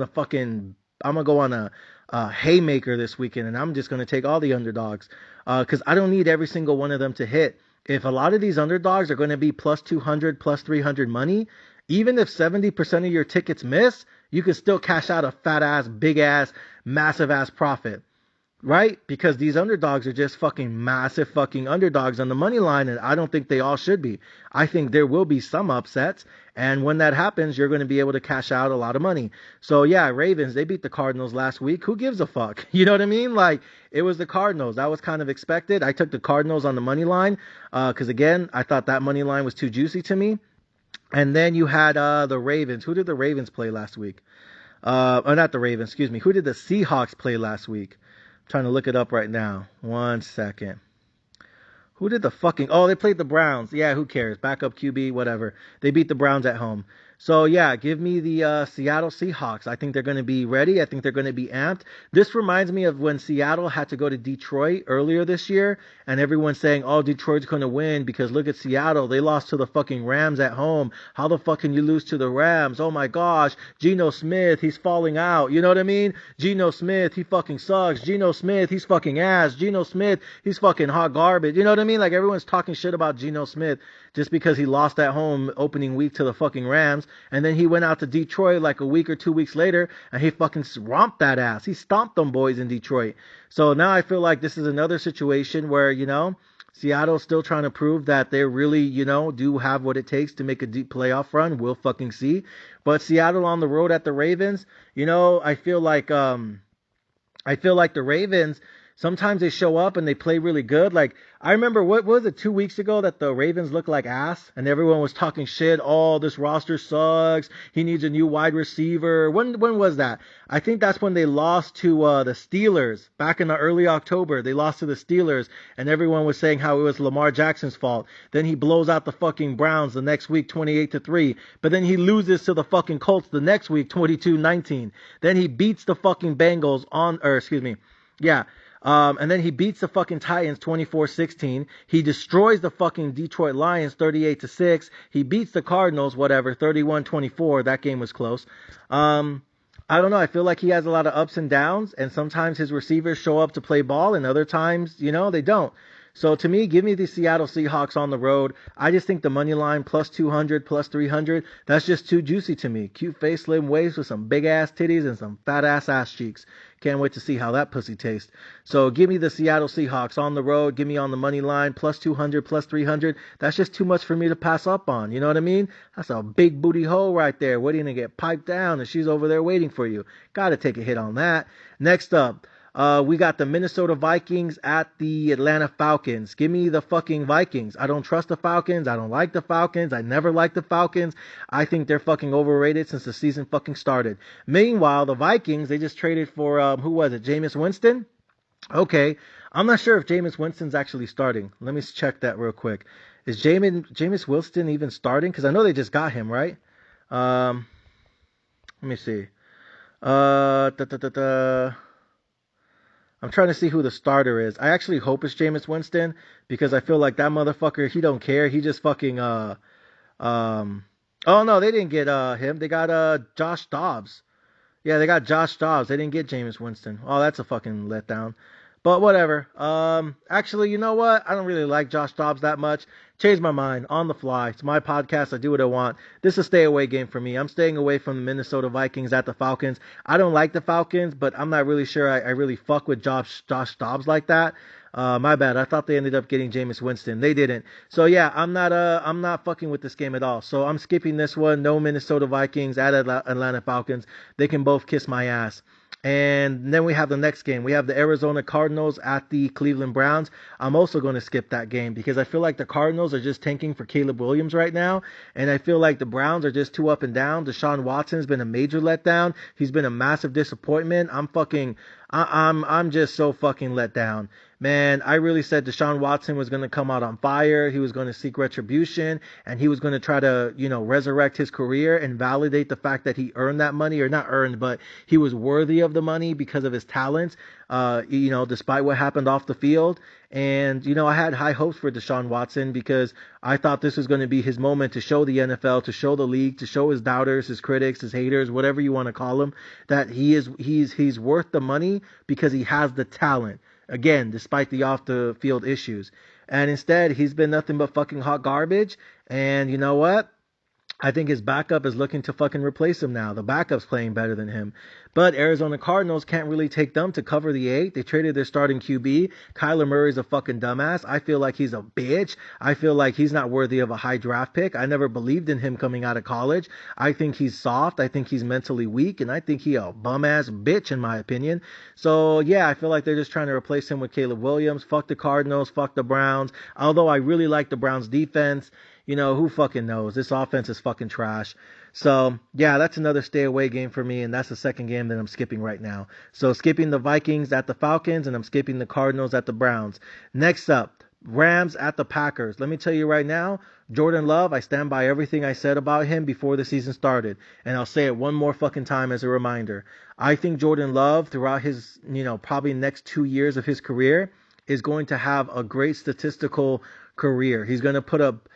on a haymaker this weekend, and I'm just gonna take all the underdogs because I don't need every single one of them to hit. If a lot of these underdogs are going to be plus 200, plus 300 money, even if 70% of your tickets miss, you can still cash out a fat ass, big ass, massive ass profit. Right? Because these underdogs are just fucking massive fucking underdogs on the money line, and I don't think they all should be. I think there will be some upsets, and when that happens, you're going to be able to cash out a lot of money. So yeah, Ravens, they beat the Cardinals last week. Who gives a fuck? You know what I mean? Like, it was the Cardinals. That was kind of expected. I took the Cardinals on the money line, because again, I thought that money line was too juicy to me. And then you had the Ravens. Who did the Ravens play last week? Not the Ravens, excuse me. Who did the Seahawks play last week? I'm trying to look it up right now. 1 second. Who did the fucking... Oh, they played the Browns. Yeah, who cares? Backup QB, whatever. They beat the Browns at home. So, yeah, give me the Seattle Seahawks. I think they're going to be ready. I think they're going to be amped. This reminds me of when Seattle had to go to Detroit earlier this year, and everyone's saying, oh, Detroit's going to win because look at Seattle. They lost to the fucking Rams at home. How the fuck can you lose to the Rams? Oh, my gosh. Geno Smith, he's falling out. You know what I mean? Geno Smith, he fucking sucks. Geno Smith, he's fucking ass. Geno Smith, he's fucking hot garbage. You know what I mean? Like, everyone's talking shit about Geno Smith just because he lost at home opening week to the fucking Rams. And then he went out to Detroit like a week or 2 weeks later, and he fucking romped that ass. He stomped them boys in Detroit. So now I feel like this is another situation where, you know, Seattle's still trying to prove that they really, you know, do have what it takes to make a deep playoff run. We'll fucking see. But Seattle on the road at the Ravens, you know, I feel like the Ravens, sometimes they show up and they play really good. Like, I remember, what was it, 2 weeks ago that the Ravens looked like ass and everyone was talking shit. Oh, this roster sucks. He needs a new wide receiver. When was that? I think that's when they lost to the Steelers back in the early October. They lost to the Steelers and everyone was saying how it was Lamar Jackson's fault. Then he blows out the fucking Browns the next week 28-3. But then he loses to the fucking Colts the next week 22-19. Then he beats the fucking Bengals and then he beats the fucking Titans 24-16. He destroys the fucking Detroit Lions 38-6. He beats the Cardinals, 31-24. That game was close. I don't know. I feel like he has a lot of ups and downs, and sometimes his receivers show up to play ball, and other times, you know, they don't. So to me, give me the Seattle Seahawks on the road. I just think the money line plus 200, plus 300, that's just too juicy to me. Cute face, slim waist with some big ass titties and some fat ass cheeks. Can't wait to see how that pussy tastes. So give me the Seattle Seahawks on the road. Give me on the money line plus 200, plus 300. That's just too much for me to pass up on. You know what I mean? That's a big booty hole right there waiting to get piped down, and she's over there waiting for you. Got to take a hit on that. Next up, we got the Minnesota Vikings at the Atlanta Falcons. Give me the fucking Vikings. I don't trust the Falcons. I don't like the Falcons. I never liked the Falcons. I think they're fucking overrated since the season fucking started. Meanwhile, the Vikings, they just traded for, who was it? Jameis Winston? Okay. I'm not sure if Jameis Winston's actually starting. Let me check that real quick. Is Jameis Winston even starting? Because I know they just got him, right? Let me see. I'm trying to see who the starter is. I actually hope it's Jameis Winston because I feel like that motherfucker, he don't care. He just fucking, oh no, they didn't get him. They got Josh Dobbs. Yeah, they got Josh Dobbs. They didn't get Jameis Winston. Oh, that's a fucking letdown. But whatever. Actually, you know what? I don't really like Josh Dobbs that much. Changed my mind on the fly. It's my podcast. I do what I want. This is a stay away game for me. I'm staying away from the Minnesota Vikings at the Falcons. I don't like the Falcons, but I'm not really sure I really fuck with Josh Dobbs like that. My bad. I thought they ended up getting Jameis Winston. They didn't. So yeah, I'm not fucking with this game at all. So I'm skipping this one. No Minnesota Vikings at Atlanta Falcons. They can both kiss my ass. And then we have the next game. We have the Arizona Cardinals at the Cleveland Browns. I'm also going to skip that game because I feel like the Cardinals are just tanking for Caleb Williams right now. And I feel like the Browns are just too up and down. Deshaun Watson's been a major letdown. He's been a massive disappointment. I'm just so fucking let down. Man, I really said Deshaun Watson was going to come out on fire. He was going to seek retribution, and he was going to try to, resurrect his career and validate the fact that he earned that money, or not earned, but he was worthy of the money because of his talents, despite what happened off the field. And, I had high hopes for Deshaun Watson because I thought this was going to be his moment to show the NFL, to show the league, to show his doubters, his critics, his haters, whatever you want to call them, that he's worth the money because he has the talent. Again, despite the off the field issues. And instead, he's been nothing but fucking hot garbage. And you know what? I think his backup is looking to fucking replace him now. The backup's playing better than him. But Arizona Cardinals can't really take them to cover the 8. They traded their starting QB. Kyler Murray's a fucking dumbass. I feel like he's a bitch. I feel like he's not worthy of a high draft pick. I never believed in him coming out of college. I think he's soft. I think he's mentally weak. And I think he a bum-ass bitch, in my opinion. So, yeah, I feel like they're just trying to replace him with Caleb Williams. Fuck the Cardinals. Fuck the Browns. Although I really like the Browns' defense. Who fucking knows? This offense is fucking trash. So, yeah, that's another stay away game for me, and that's the second game that I'm skipping right now. So, skipping the Vikings at the Falcons, and I'm skipping the Cardinals at the Browns. Next up, Rams at the Packers. Let me tell you right now, Jordan Love, I stand by everything I said about him before the season started. And I'll say it one more fucking time as a reminder. I think Jordan Love, throughout his, probably next 2 years of his career, is going to have a great statistical career. He's going to put up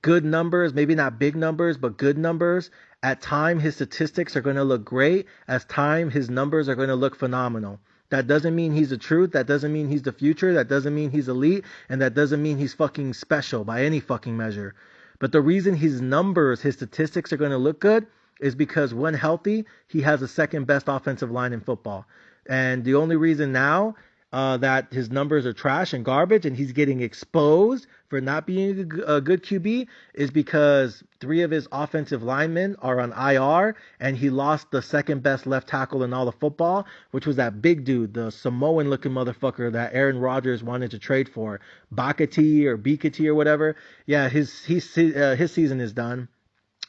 good numbers, maybe not big numbers, but good numbers. At time, his statistics are going to look great. As time, his numbers are going to look phenomenal. That doesn't mean he's the truth. That doesn't mean he's the future. That doesn't mean he's elite. And that doesn't mean he's fucking special by any fucking measure. But the reason his numbers, his statistics are going to look good is because when healthy, he has the second best offensive line in football. And the only reason now that his numbers are trash and garbage and he's getting exposed for not being a good QB is because 3 of his offensive linemen are on IR and he lost the second best left tackle in all of football, which was that big dude, the Samoan looking motherfucker that Aaron Rodgers wanted to trade for, Bikati or whatever. Yeah, his season is done.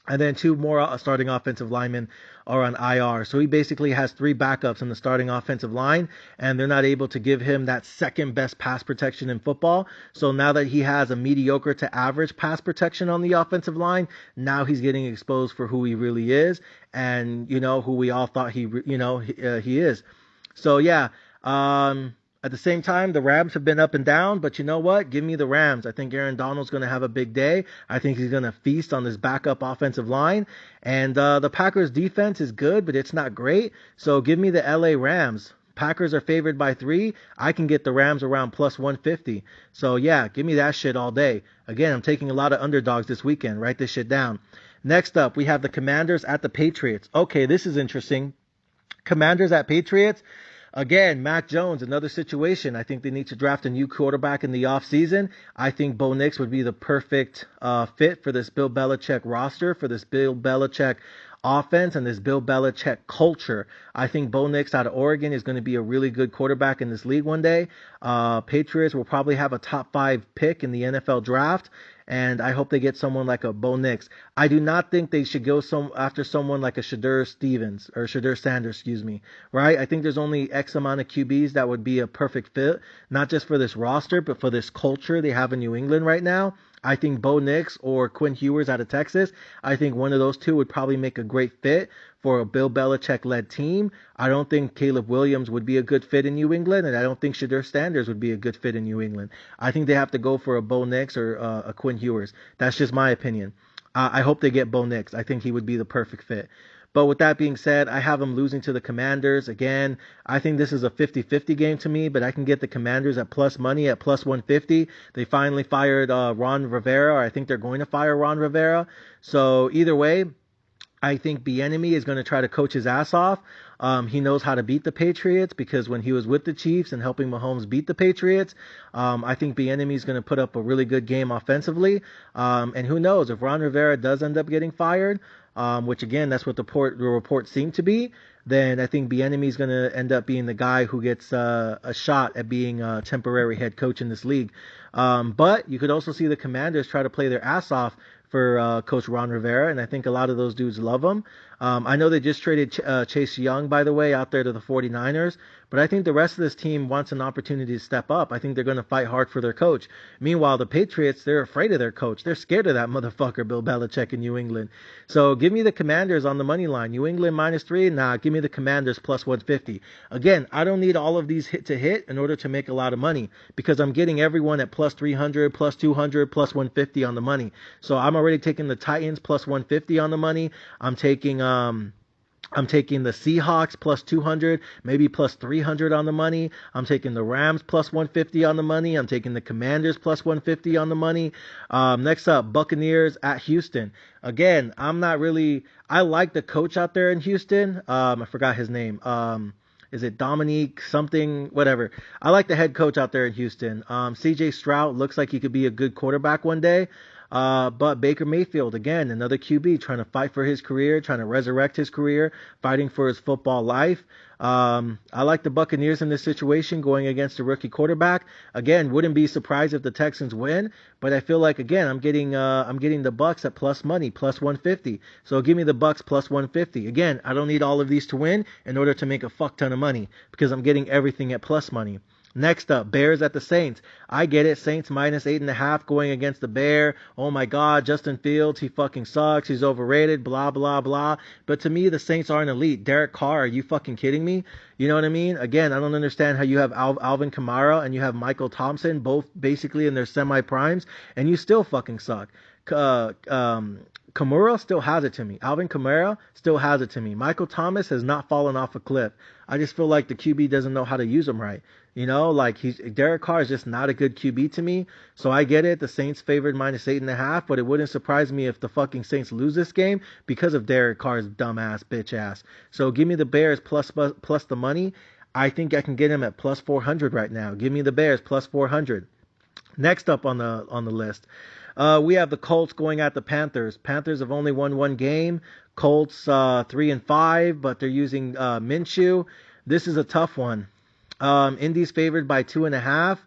And then 2 more starting offensive linemen are on IR. So he basically has 3 backups in the starting offensive line, and they're not able to give him that second best pass protection in football. So now that he has a mediocre to average pass protection on the offensive line, now he's getting exposed for who he really is and, who we all thought he is. So, yeah. At the same time, the Rams have been up and down, but you know what? Give me the Rams. I think Aaron Donald's going to have a big day. I think he's going to feast on this backup offensive line. And the Packers' defense is good, but it's not great. So give me the LA Rams. Packers are favored by 3. I can get the Rams around plus 150. So, yeah, give me that shit all day. Again, I'm taking a lot of underdogs this weekend. Write this shit down. Next up, we have the Commanders at the Patriots. Okay, this is interesting. Commanders at Patriots. Again, Mac Jones, another situation. I think they need to draft a new quarterback in the offseason. I think Bo Nix would be the perfect fit for this Bill Belichick roster, for this Bill Belichick offense and this Bill Belichick culture. I think Bo Nix out of Oregon is going to be a really good quarterback in this league one day. Patriots will probably have a top 5 pick in the NFL draft. And I hope they get someone like a Bo Nix. I do not think they should go after someone like a Shedeur Sanders, right? I think there's only X amount of QBs that would be a perfect fit, not just for this roster, but for this culture they have in New England right now. I think Bo Nix or Quinn Ewers out of Texas, I think one of those two would probably make a great fit for a Bill Belichick-led team. I don't think Caleb Williams would be a good fit in New England, and I don't think Shedeur Sanders would be a good fit in New England. I think they have to go for a Bo Nix or a Quinn Ewers. That's just my opinion. I hope they get Bo Nix. I think he would be the perfect fit. But with that being said, I have them losing to the Commanders. Again, I think this is a 50-50 game to me, but I can get the Commanders at plus money at plus 150. They finally fired Ron Rivera, or I think they're going to fire Ron Rivera. So either way, I think Bieniemy is going to try to coach his ass off. He knows how to beat the Patriots because when he was with the Chiefs and helping Mahomes beat the Patriots, I think Bieniemy is going to put up a really good game offensively. And who knows, if Ron Rivera does end up getting fired, which again, that's what the report seemed to be, then I think Bieniemy is going to end up being the guy who gets a shot at being a temporary head coach in this league. But you could also see the Commanders try to play their ass off for Coach Ron Rivera, and I think a lot of those dudes love him. I know they just traded Chase Young, by the way, out there to the 49ers, but I think the rest of this team wants an opportunity to step up. I think they're going to fight hard for their coach. Meanwhile, the Patriots, they're afraid of their coach. They're scared of that motherfucker, Bill Belichick in New England. So give me the Commanders on the money line. New England -3? Nah, give me the Commanders plus 150. Again, I don't need all of these hit to hit in order to make a lot of money because I'm getting everyone at plus 300, plus 200, plus 150 on the money. So I'm already taking the Titans plus 150 on the money. I'm taking the Seahawks plus 200, maybe plus 300 on the money. I'm taking the Rams plus 150 on the money. I'm taking the Commanders plus 150 on the money. Next up, Buccaneers at Houston. Again, I like the coach out there in Houston. I forgot his name. Is it Dominique something, whatever. I like the head coach out there in Houston. CJ Stroud looks like he could be a good quarterback one day. But Baker Mayfield, again, another QB trying to fight for his career, trying to resurrect his career, fighting for his football life. I like the Buccaneers in this situation going against a rookie quarterback. Again, wouldn't be surprised if the Texans win, but I feel like, again, I'm getting the Bucs at plus money, plus 150. So give me the Bucs plus 150. Again, I don't need all of these to win in order to make a fuck ton of money because I'm getting everything at plus money. Next up, Bears at the Saints. I get it. Saints -8.5 going against the Bear. Oh my God, Justin Fields, he fucking sucks. He's overrated, blah, blah, blah. But to me, the Saints aren't elite. Derek Carr, are you fucking kidding me? You know what I mean? Again, I don't understand how you have Alvin Kamara and you have Michael Thompson, both basically in their semi-primes, and you still fucking suck. Kamara still has it to me. Alvin Kamara still has it to me. Michael Thomas has not fallen off a cliff. I just feel like the QB doesn't know how to use him right. You know, like Derek Carr is just not a good QB to me. So I get it. The Saints favored -8.5, but it wouldn't surprise me if the fucking Saints lose this game because of Derek Carr's dumbass bitch ass. So give me the Bears plus the money. I think I can get him at plus 400 right now. Give me the Bears plus 400. Next up on the list, we have the Colts going at the Panthers. Panthers have only won one game. Colts 3-5, but they're using Minshew. This is a tough one. Indy's favored by 2.5.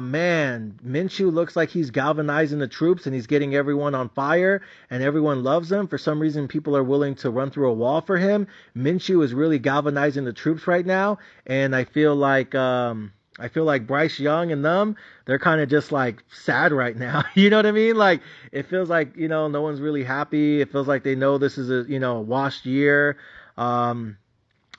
Man, Minshew looks like he's galvanizing the troops and he's getting everyone on fire and everyone loves him. For some reason, people are willing to run through a wall for him. Minshew is really galvanizing the troops right now, and I feel like Bryce Young and them, they're kind of just like sad right now. You know what I mean? Like, it feels like, no one's really happy. It feels like they know this is a washed year.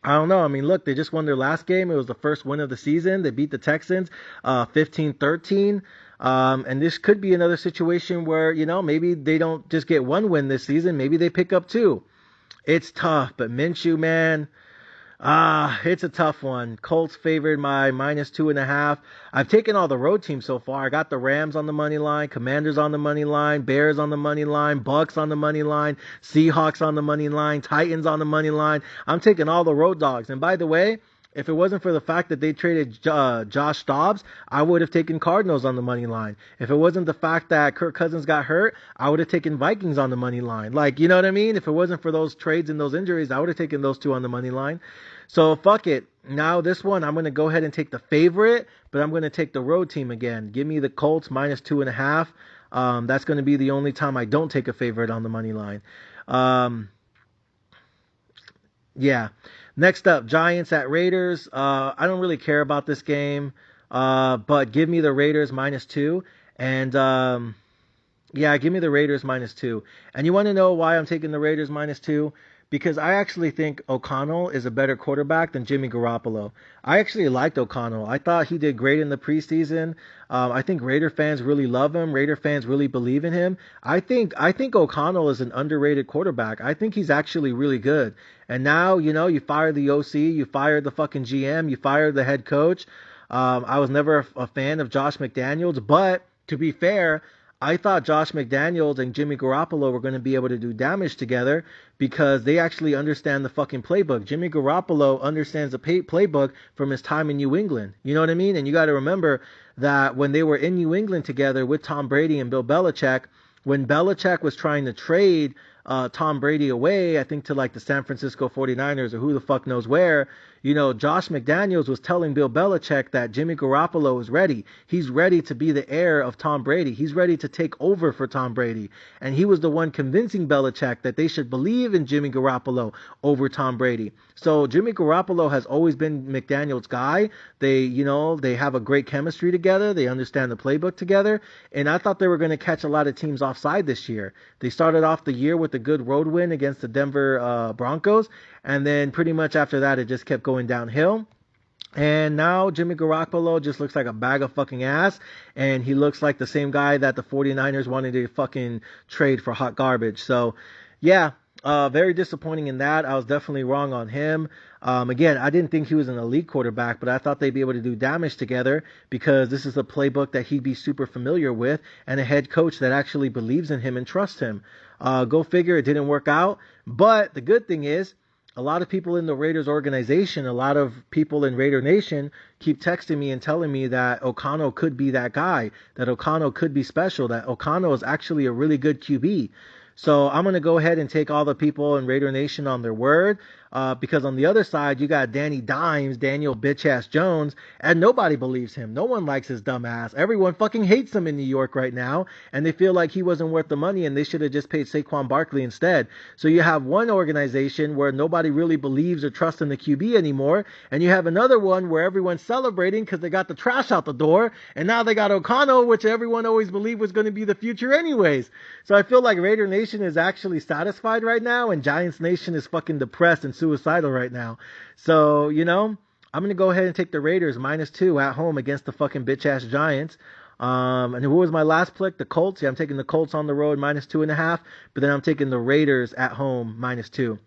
I don't know. I mean, look, they just won their last game. It was the first win of the season. They beat the Texans 15-13. And this could be another situation where, maybe they don't just get one win this season. Maybe they pick up two. It's tough, but Minshew, man, it's a tough one. Colts favored my -2.5. I've taken all the road teams so far. I got the Rams on the money line, Commanders on the money line, Bears on the money line, Bucks on the money line, Seahawks on the money line, Titans on the money line. I'm taking all the road dogs. And by the way, if it wasn't for the fact that they traded Josh Dobbs, I would have taken Cardinals on the money line. If it wasn't the fact that Kirk Cousins got hurt, I would have taken Vikings on the money line. Like, you know what I mean? If it wasn't for those trades and those injuries, I would have taken those two on the money line. So fuck it. Now this one, I'm going to go ahead and take the favorite, but I'm going to take the road team again. Give me the Colts -2.5. That's going to be the only time I don't take a favorite on the money line. Yeah. Next up, Giants at Raiders. I don't really care about this game, but give me the Raiders -2. And give me the Raiders -2. And you want to know why I'm taking the Raiders -2? because I actually think O'Connell is a better quarterback than Jimmy Garoppolo. I actually liked O'Connell. I thought he did great in the preseason. I think Raider fans really love him. Raider fans really believe in him. I think O'Connell is an underrated quarterback. I think he's actually really good. And now, you fire the OC, you fire the fucking GM, you fire the head coach. I was never a fan of Josh McDaniels, but to be fair, I thought Josh McDaniels and Jimmy Garoppolo were going to be able to do damage together because they actually understand the fucking playbook. Jimmy Garoppolo understands the playbook from his time in New England. You know what I mean? And you got to remember that when they were in New England together with Tom Brady and Bill Belichick, when Belichick was trying to trade Tom Brady away, I think to like the San Francisco 49ers or who the fuck knows where, Josh McDaniels was telling Bill Belichick that Jimmy Garoppolo is ready. He's ready to be the heir of Tom Brady. He's ready to take over for Tom Brady. And he was the one convincing Belichick that they should believe in Jimmy Garoppolo over Tom Brady. So Jimmy Garoppolo has always been McDaniels' guy. They have a great chemistry together. They understand the playbook together. And I thought they were going to catch a lot of teams offside this year. They started off the year with a good road win against the Denver Broncos. And then pretty much after that, it just kept going downhill. And now Jimmy Garoppolo just looks like a bag of fucking ass. And he looks like the same guy that the 49ers wanted to fucking trade for hot garbage. So, yeah, very disappointing in that. I was definitely wrong on him. Again, I didn't think he was an elite quarterback, but I thought they'd be able to do damage together because this is a playbook that he'd be super familiar with and a head coach that actually believes in him and trusts him. Go figure, it didn't work out. But the good thing is, a lot of people in the Raiders organization, a lot of people in Raider Nation keep texting me and telling me that O'Connell could be that guy, that O'Connell could be special, that O'Connell is actually a really good QB. So I'm going to go ahead and take all the people in Raider Nation on their word, because on the other side, you got Danny Dimes, Daniel bitch-ass Jones, and nobody believes him. No one likes his dumb ass. Everyone fucking hates him in New York right now, and they feel like he wasn't worth the money, and they should have just paid Saquon Barkley instead. So you have one organization where nobody really believes or trusts in the QB anymore, and you have another one where everyone's celebrating because they got the trash out the door, and now they got O'Connell, which everyone always believed was going to be the future anyways. So I feel like Raider Nation is actually satisfied right now, and Giants Nation is fucking depressed and suicidal right now. So, I'm going to go ahead and take the Raiders -2 at home against the fucking bitch-ass Giants. And who was my last pick? The Colts. Yeah, I'm taking the Colts on the road -2.5, but then I'm taking the Raiders at home -2.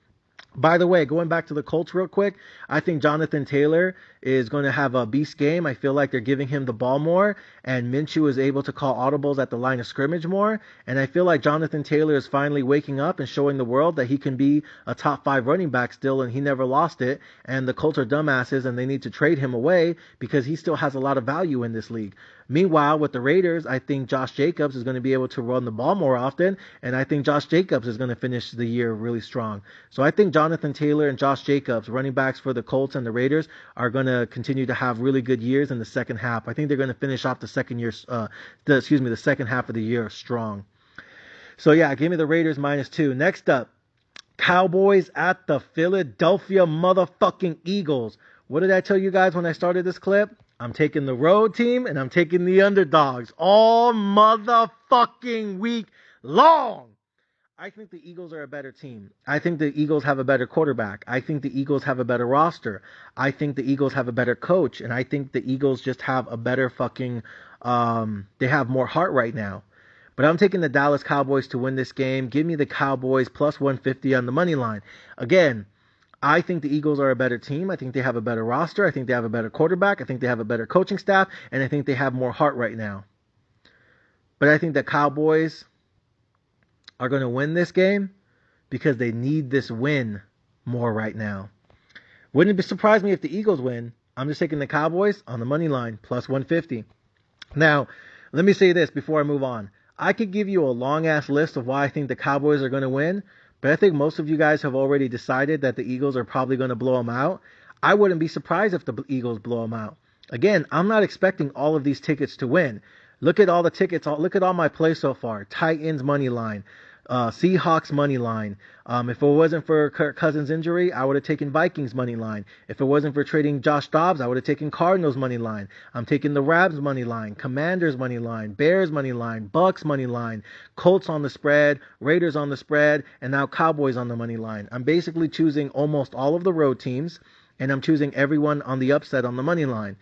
By the way, going back to the Colts real quick, I think Jonathan Taylor is going to have a beast game. I feel like they're giving him the ball more, and Minshew is able to call audibles at the line of scrimmage more. And I feel like Jonathan Taylor is finally waking up and showing the world that he can be a top 5 running back still, and he never lost it. And the Colts are dumbasses, and they need to trade him away because he still has a lot of value in this league. Meanwhile, with the Raiders, I think Josh Jacobs is going to be able to run the ball more often, and I think Josh Jacobs is going to finish the year really strong. So I think Jonathan Taylor and Josh Jacobs, running backs for the Colts and the Raiders, are going to continue to have really good years in the second half. I think they're going to finish off the second half of the year strong. So yeah, give me the Raiders -2. Next up, Cowboys at the Philadelphia motherfucking Eagles. What did I tell you guys when I started this clip? I'm taking the road team, and I'm taking the underdogs all motherfucking week long. I think the Eagles are a better team. I think the Eagles have a better quarterback. I think the Eagles have a better roster. I think the Eagles have a better coach. And I think the Eagles just have a better fucking, they have more heart right now. But I'm taking the Dallas Cowboys to win this game. Give me the Cowboys +150 on the money line. Again, I think the Eagles are a better team. I think they have a better roster. I think they have a better quarterback. I think they have a better coaching staff. And I think they have more heart right now. But I think the Cowboys are going to win this game because they need this win more right now. Wouldn't it surprise me if the Eagles win? I'm just taking the Cowboys on the money line +150. Now, let me say this before I move on. I could give you a long-ass list of why I think the Cowboys are going to win, but I think most of you guys have already decided that the Eagles are probably going to blow them out. I wouldn't be surprised if the Eagles blow them out. Again, I'm not expecting all of these tickets to win. Look at all the tickets. Look at all my plays so far. Titans money line. Seahawks money line. If it wasn't for Kirk Cousins' injury, I would have taken Vikings money line. If it wasn't for trading Josh Dobbs, I would have taken Cardinals money line. I'm taking the Rams money line, Commanders money line, Bears money line, Bucks money line, Colts on the spread, Raiders on the spread, and now Cowboys on the money line. I'm basically choosing almost all of the road teams, and I'm choosing everyone on the upset on the money line.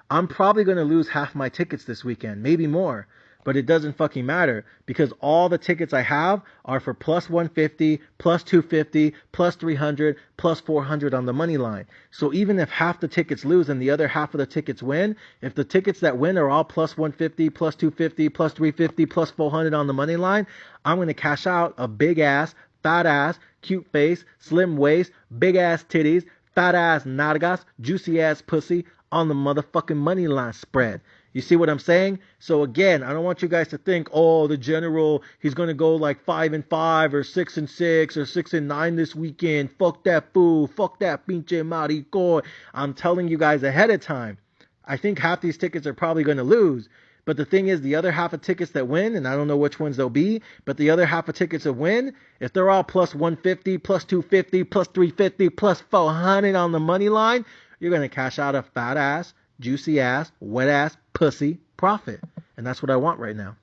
I'm probably going to lose half my tickets this weekend, maybe more. But it doesn't fucking matter because all the tickets I have are for plus 150, plus 250, plus 300, plus 400 on the money line. So even if half the tickets lose and the other half of the tickets win, if the tickets that win are all plus 150, plus 250, plus 350, plus 400 on the money line, I'm going to cash out a big ass, fat ass, cute face, slim waist, big ass titties, fat ass nalgas, juicy ass pussy on the motherfucking money line spread. You see what I'm saying? So again, I don't want you guys to think, oh, the general, he's going to go like 5-5 or 6-6 or 6-9 this weekend. Fuck that fool. Fuck that pinche marico. I'm telling you guys ahead of time. I think half these tickets are probably going to lose. But the thing is, the other half of tickets that win, and I don't know which ones they'll be, but the other half of tickets that win, if they're all plus 150, plus 250, plus 350, plus 400 on the money line, you're going to cash out a fat ass, juicy ass, wet ass, pussy profit. And that's what I want right now.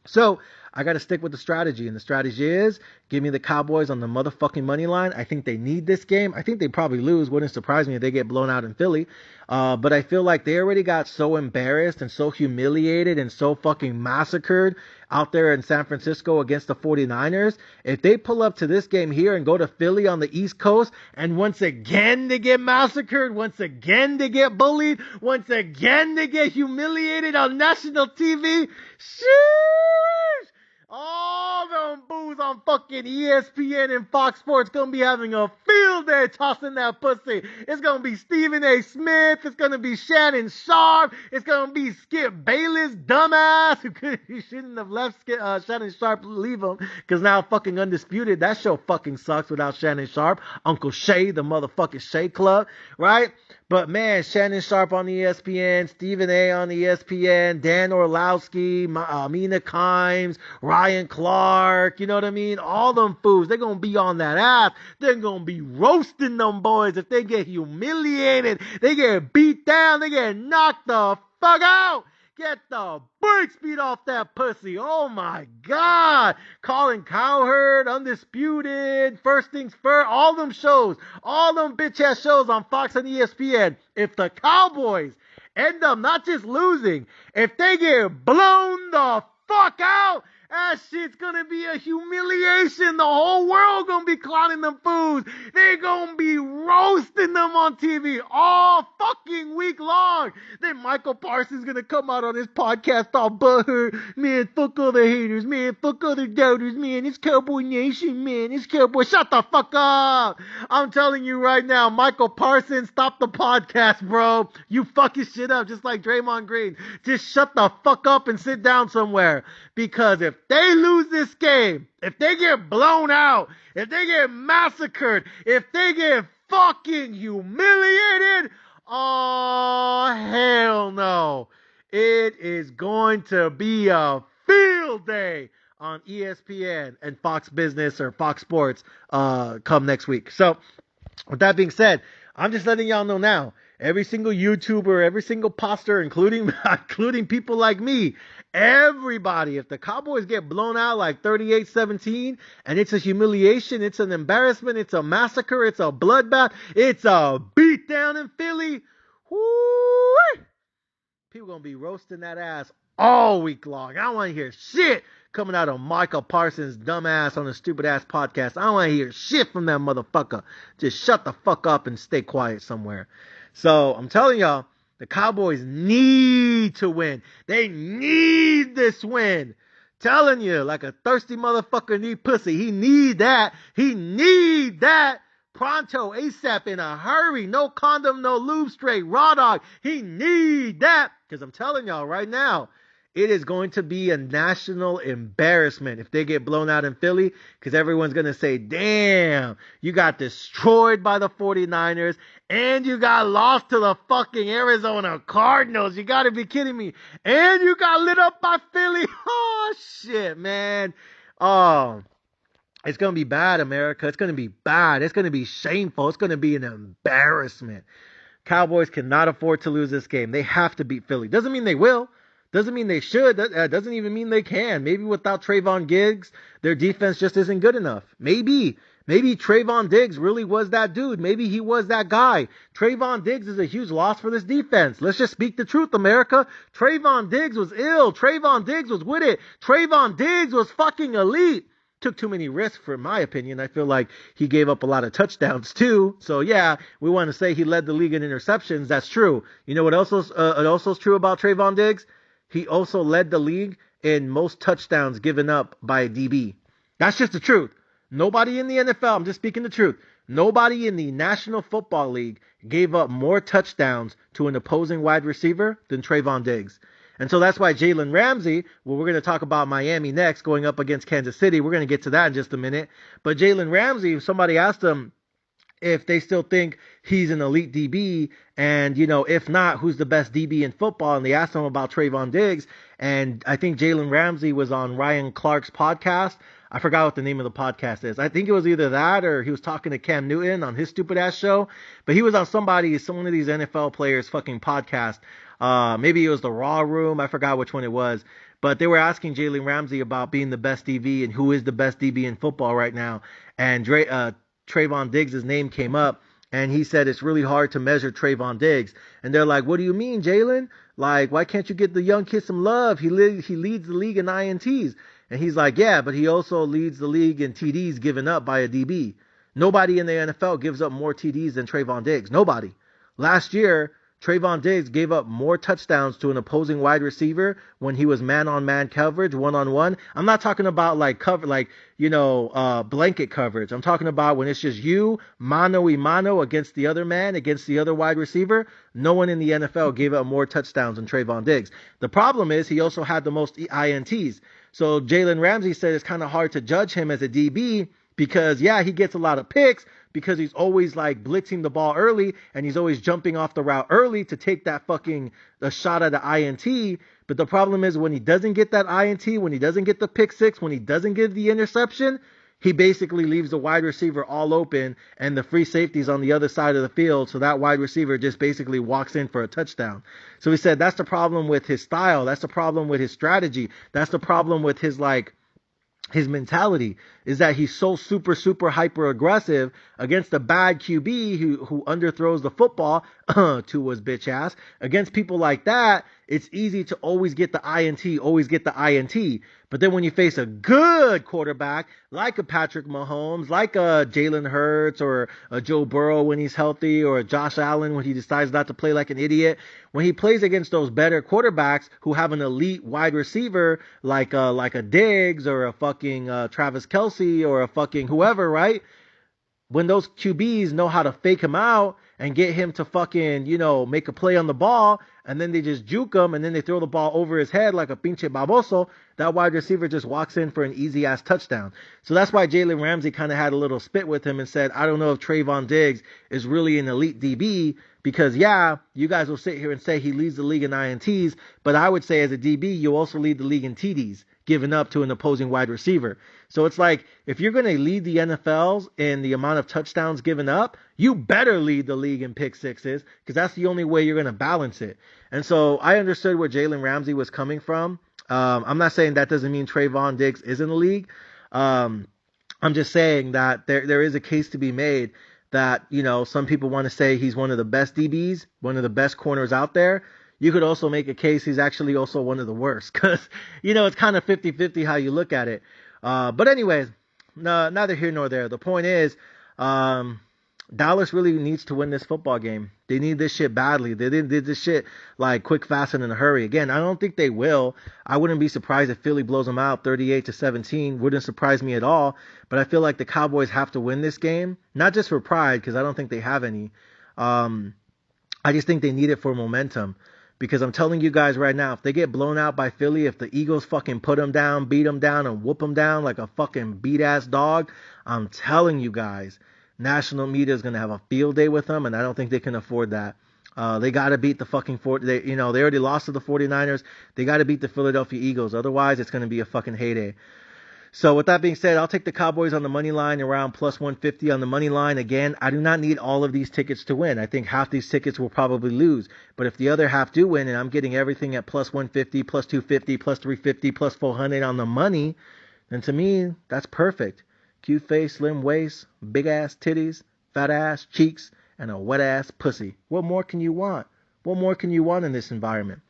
So I got to stick with the strategy. And the strategy is give me the Cowboys on the motherfucking money line. I think they need this game. I think they probably lose. Wouldn't surprise me if they get blown out in Philly. But I feel like they already got so embarrassed and so humiliated and so fucking massacred out there in San Francisco against the 49ers. If they pull up to this game here and go to Philly on the East Coast and once again they get massacred, once again they get bullied, once again they get humiliated on national TV, sheesh! All them boos on fucking ESPN and Fox Sports gonna be having a field day tossing that pussy. It's gonna be Stephen A. Smith. It's gonna be Shannon Sharp. It's gonna be Skip Bayless, dumbass. He shouldn't have left Shannon Sharp, leave him, because now fucking Undisputed, that show fucking sucks without Shannon Sharp. Uncle Shay, the motherfucking Shay Club, right? But man, Shannon Sharp on ESPN, Stephen A. on ESPN, Dan Orlowski, Mina Kimes, Ryan Clark, you know what I mean? All them fools, they're going to be on that ass. They're going to be roasting them boys if they get humiliated. They get beat down. They get knocked the fuck out. Get the brakes beat off that pussy. Oh my God. Colin Cowherd, Undisputed, First Things First, all them shows, all them bitch ass shows on Fox and ESPN. If the Cowboys end up not just losing, if they get blown the fuck out, that shit's gonna be a humiliation. The whole world gonna be clowning them fools. They're gonna be roasting them on TV all fucking week long. Then Michael Parsons gonna come out on his podcast all butthurt. Man, fuck all the haters. Man, fuck all the doubters. Man, it's Cowboy Nation. Man, it's Cowboy. Shut the fuck up. I'm telling you right now, Michael Parsons, stop the podcast, bro. You fucking shit up just like Draymond Green. Just shut the fuck up and sit down somewhere. Because if they lose this game, if they get blown out, if they get massacred, if they get fucking humiliated, oh, hell no. It is going to be a field day on ESPN and Fox Business or Fox Sports come next week. So, with that being said, I'm just letting y'all know now, every single YouTuber, every single poster, including people like me, everybody, if the Cowboys get blown out like 38-17, and it's a humiliation, it's an embarrassment, it's a massacre, it's a bloodbath, it's a beatdown in Philly, whoo, people gonna be roasting that ass all week long. I don't want to hear shit coming out of Michael Parsons' dumbass on a stupid ass podcast. I don't want to hear shit from that motherfucker. Just shut the fuck up and stay quiet somewhere. So I'm telling y'all, the Cowboys need to win. They need this win. Telling you, like a thirsty motherfucker need pussy. He need that. He need that. Pronto, ASAP, in a hurry. No condom, no lube, straight raw dog. He need that. Because I'm telling y'all right now, it is going to be a national embarrassment if they get blown out in Philly, because everyone's going to say, damn, you got destroyed by the 49ers and you got lost to the fucking Arizona Cardinals. You got to be kidding me. And you got lit up by Philly. Oh, shit, man. Oh, It's going to be bad, America. It's going to be bad. It's going to be shameful. It's going to be an embarrassment. Cowboys cannot afford to lose this game. They have to beat Philly. Doesn't mean they will. Doesn't mean they should. Doesn't even mean they can. Maybe without Trayvon Diggs, their defense just isn't good enough. Maybe Trayvon Diggs really was that dude. Maybe he was that guy. Trayvon Diggs is a huge loss for this defense. Let's just speak the truth, America. Trayvon Diggs was ill. Trayvon Diggs was with it. Trayvon Diggs was fucking elite. Took too many risks, for my opinion. I feel like he gave up a lot of touchdowns too. So yeah, we want to say he led the league in interceptions. That's true. You know what also is true about Trayvon Diggs? He also led the league in most touchdowns given up by a DB. That's just the truth. Nobody in the NFL, I'm just speaking the truth. Nobody in the National Football League gave up more touchdowns to an opposing wide receiver than Trayvon Diggs. And so that's why Jalen Ramsey, well, we're going to talk about Miami next, going up against Kansas City. We're going to get to that in just a minute. But Jalen Ramsey, somebody asked him if they still think he's an elite DB, and, you know, if not, who's the best DB in football? And they asked him about Trayvon Diggs, and I think Jalen Ramsey was on Ryan Clark's podcast. I forgot what the name of the podcast is. I think it was either that or he was talking to Cam Newton on his stupid ass show. But he was on some of these NFL players' fucking podcast. Maybe it was the Raw Room. I forgot which one it was. But they were asking Jalen Ramsey about being the best DB and who is the best DB in football right now. And Trayvon Diggs' name came up. And he said it's really hard to measure Trayvon Diggs. And they're like, what do you mean, Jalen? Like, why can't you get the young kid some love? He leads the league in INTs. And he's like, yeah, but he also leads the league in TDs given up by a DB. Nobody in the NFL gives up more TDs than Trayvon Diggs. Nobody. Last year, Trayvon Diggs gave up more touchdowns to an opposing wide receiver when he was man-on-man coverage, one-on-one. I'm not talking about blanket coverage. I'm talking about when it's just you, mano-a-mano against the other man, against the other wide receiver. No one in the NFL gave up more touchdowns than Trayvon Diggs. The problem is he also had the most INTs. So Jalen Ramsey said it's kind of hard to judge him as a DB because, yeah, he gets a lot of picks because he's always like blitzing the ball early and he's always jumping off the route early to take that a shot at the INT. But the problem is when he doesn't get that INT, when he doesn't get the pick six, when he doesn't get the interception, he basically leaves the wide receiver all open and the free safety's on the other side of the field. So that wide receiver just basically walks in for a touchdown. So he said that's the problem with his style. That's the problem with his strategy. That's the problem with his mentality is that he's so super, super hyper aggressive against a bad QB who underthrows the football to his bitch ass. Against people like that, it's easy to always get the INT. But then when you face a good quarterback, like a Patrick Mahomes, like a Jalen Hurts or a Joe Burrow when he's healthy, or a Josh Allen when he decides not to play like an idiot, when he plays against those better quarterbacks who have an elite wide receiver like a Diggs or a fucking Travis Kelce or a fucking whoever, right? When those QBs know how to fake him out and get him to fucking, make a play on the ball, and then they just juke him, and then they throw the ball over his head like a pinche baboso, that wide receiver just walks in for an easy-ass touchdown. So that's why Jalen Ramsey kind of had a little spit with him and said, I don't know if Trayvon Diggs is really an elite DB, because, yeah, you guys will sit here and say he leads the league in INTs, but I would say as a DB, you also lead the league in TDs, given up to an opposing wide receiver. So it's like, if you're going to lead the NFLs in the amount of touchdowns given up, you better lead the league in pick sixes, because that's the only way you're going to balance it. And so I understood where Jalen Ramsey was coming from. I'm not saying that doesn't mean Trayvon Diggs is in the league. I'm just saying that there is a case to be made that, some people want to say he's one of the best DBs, one of the best corners out there. You could also make a case he's actually also one of the worst, because, it's kind of 50-50 how you look at it. But anyways, neither here nor there. The point is, Dallas really needs to win this football game. They need this shit badly. They did this shit like quick, fast, and in a hurry. Again, I don't think they will. I wouldn't be surprised if Philly blows them out 38-17. Wouldn't surprise me at all. But I feel like the Cowboys have to win this game, not just for pride, because I don't think they have any. I just think they need it for momentum. Because I'm telling you guys right now, if they get blown out by Philly, if the Eagles fucking put them down, beat them down, and whoop them down like a fucking beat-ass dog, I'm telling you guys, national media is going to have a field day with them, and I don't think they can afford that. They got to beat the fucking they already lost to the 49ers. They got to beat the Philadelphia Eagles. Otherwise, it's going to be a fucking heyday. So with that being said, I'll take the Cowboys on the money line around plus 150 on the money line. Again, I do not need all of these tickets to win. I think half these tickets will probably lose. But if the other half do win and I'm getting everything at plus 150, plus 250, plus 350, plus 400 on the money, then to me, that's perfect. Cute face, slim waist, big ass titties, fat ass cheeks, and a wet ass pussy. What more can you want? What more can you want in this environment?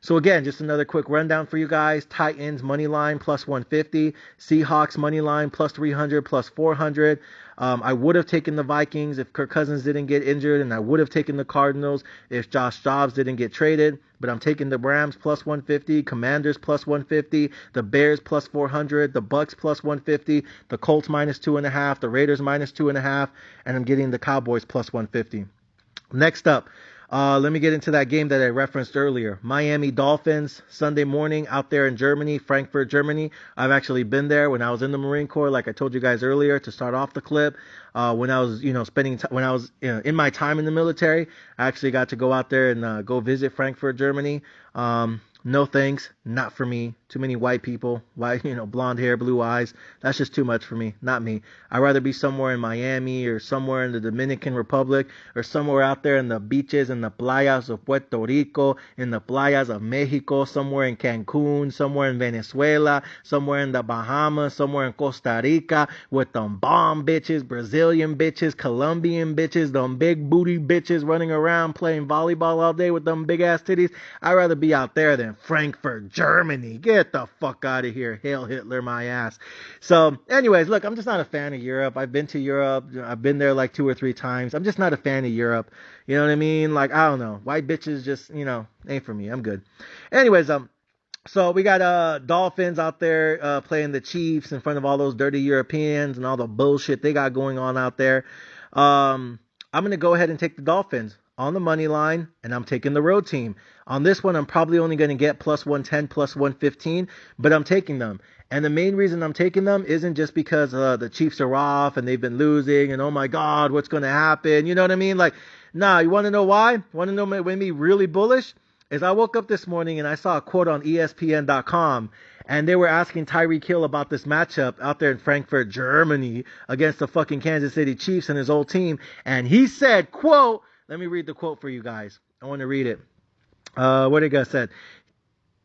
So again, just another quick rundown for you guys. Titans money line plus 150. Seahawks money line plus 300, plus 400. I would have taken the Vikings if Kirk Cousins didn't get injured, and I would have taken the Cardinals if Josh Jacobs didn't get traded. But I'm taking the Rams plus 150, Commanders plus 150, the Bears plus 400, the Bucks plus 150, the Colts minus 2.5, the Raiders minus 2.5, and I'm getting the Cowboys plus 150. Next up, let me get into that game that I referenced earlier. Miami Dolphins, Sunday morning out there in Germany, Frankfurt, Germany. I've actually been there when I was in the Marine Corps, like I told you guys earlier to start off the clip. When I was, in my time in the military, I actually got to go out there and go visit Frankfurt, Germany. No thanks, not for me. Too many white people, blonde hair, blue eyes. That's just too much for me, not me. I'd rather be somewhere in Miami or somewhere in the Dominican Republic or somewhere out there in the beaches and the playas of Puerto Rico, in the playas of Mexico, somewhere in Cancun, somewhere in Venezuela, somewhere in the Bahamas, somewhere in Costa Rica with them bomb bitches, Brazilian bitches, Colombian bitches, them big booty bitches running around playing volleyball all day with them big ass titties. I'd rather be out there than Frankfurt, Germany. Get the fuck out of here. Hail Hitler, my ass. So, anyways, look, I'm just not a fan of Europe. I've been to Europe. I've been there like 2 or 3 times. I'm just not a fan of Europe. You know what I mean? Like, I don't know. White bitches just, ain't for me. I'm good. Anyways, so we got Dolphins out there playing the Chiefs in front of all those dirty Europeans and all the bullshit they got going on out there. I'm going to go ahead and take the Dolphins on the money line, and I'm taking the road team. On this one, I'm probably only going to get plus 110, plus 115, but I'm taking them. And the main reason I'm taking them isn't just because the Chiefs are off and they've been losing and, oh my God, what's going to happen? You know what I mean? Like, nah, you want to know why? Want to know what made me really bullish? Is I woke up this morning and I saw a quote on ESPN.com, and they were asking Tyreek Hill about this matchup out there in Frankfurt, Germany, against the fucking Kansas City Chiefs and his old team. And he said, quote, let me read the quote for you guys. I want to read it. What did it say?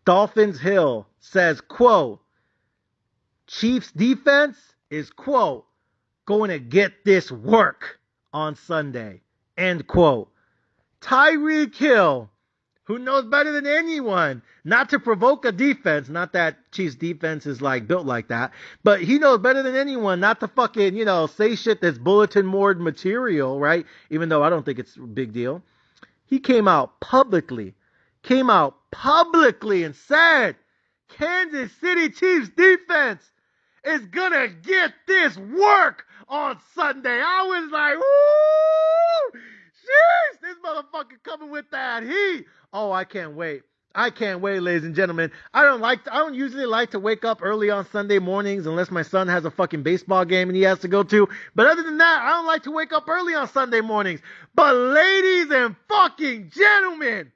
Dolphins Hill says, quote, Chiefs defense is, quote, going to get this work on Sunday, end quote. Tyreek Hill, who knows better than anyone not to provoke a defense, not that Chiefs defense is like built like that, but he knows better than anyone not to fucking, say shit that's bulletin board material, right? Even though I don't think it's a big deal. He came out publicly and said, Kansas City Chiefs defense is gonna get this work on Sunday. I was like, woo! Jeez, this motherfucker coming with that heat. Oh, I can't wait. I can't wait, ladies and gentlemen. I don't usually like to wake up early on Sunday mornings unless my son has a fucking baseball game and he has to go to. But other than that, I don't like to wake up early on Sunday mornings. But ladies and fucking gentlemen,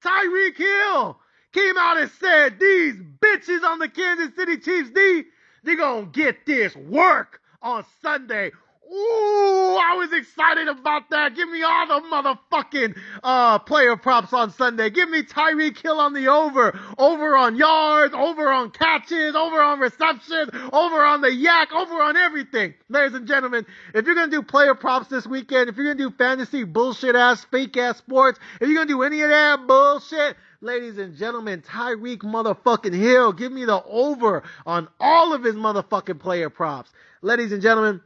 Tyreek Hill came out and said these bitches on the Kansas City Chiefs D, they're gonna get this work on Sunday. Ooh, I was excited about that. Give me all the motherfucking player props on Sunday. Give me Tyreek Hill on the over on yards, over on catches, over on receptions, over on the yak, over on everything. Ladies and gentlemen, if you're going to do player props this weekend, if you're going to do fantasy bullshit ass, fake ass sports, if you're going to do any of that bullshit, ladies and gentlemen, Tyreek motherfucking Hill, give me the over on all of his motherfucking player props. Ladies and gentlemen,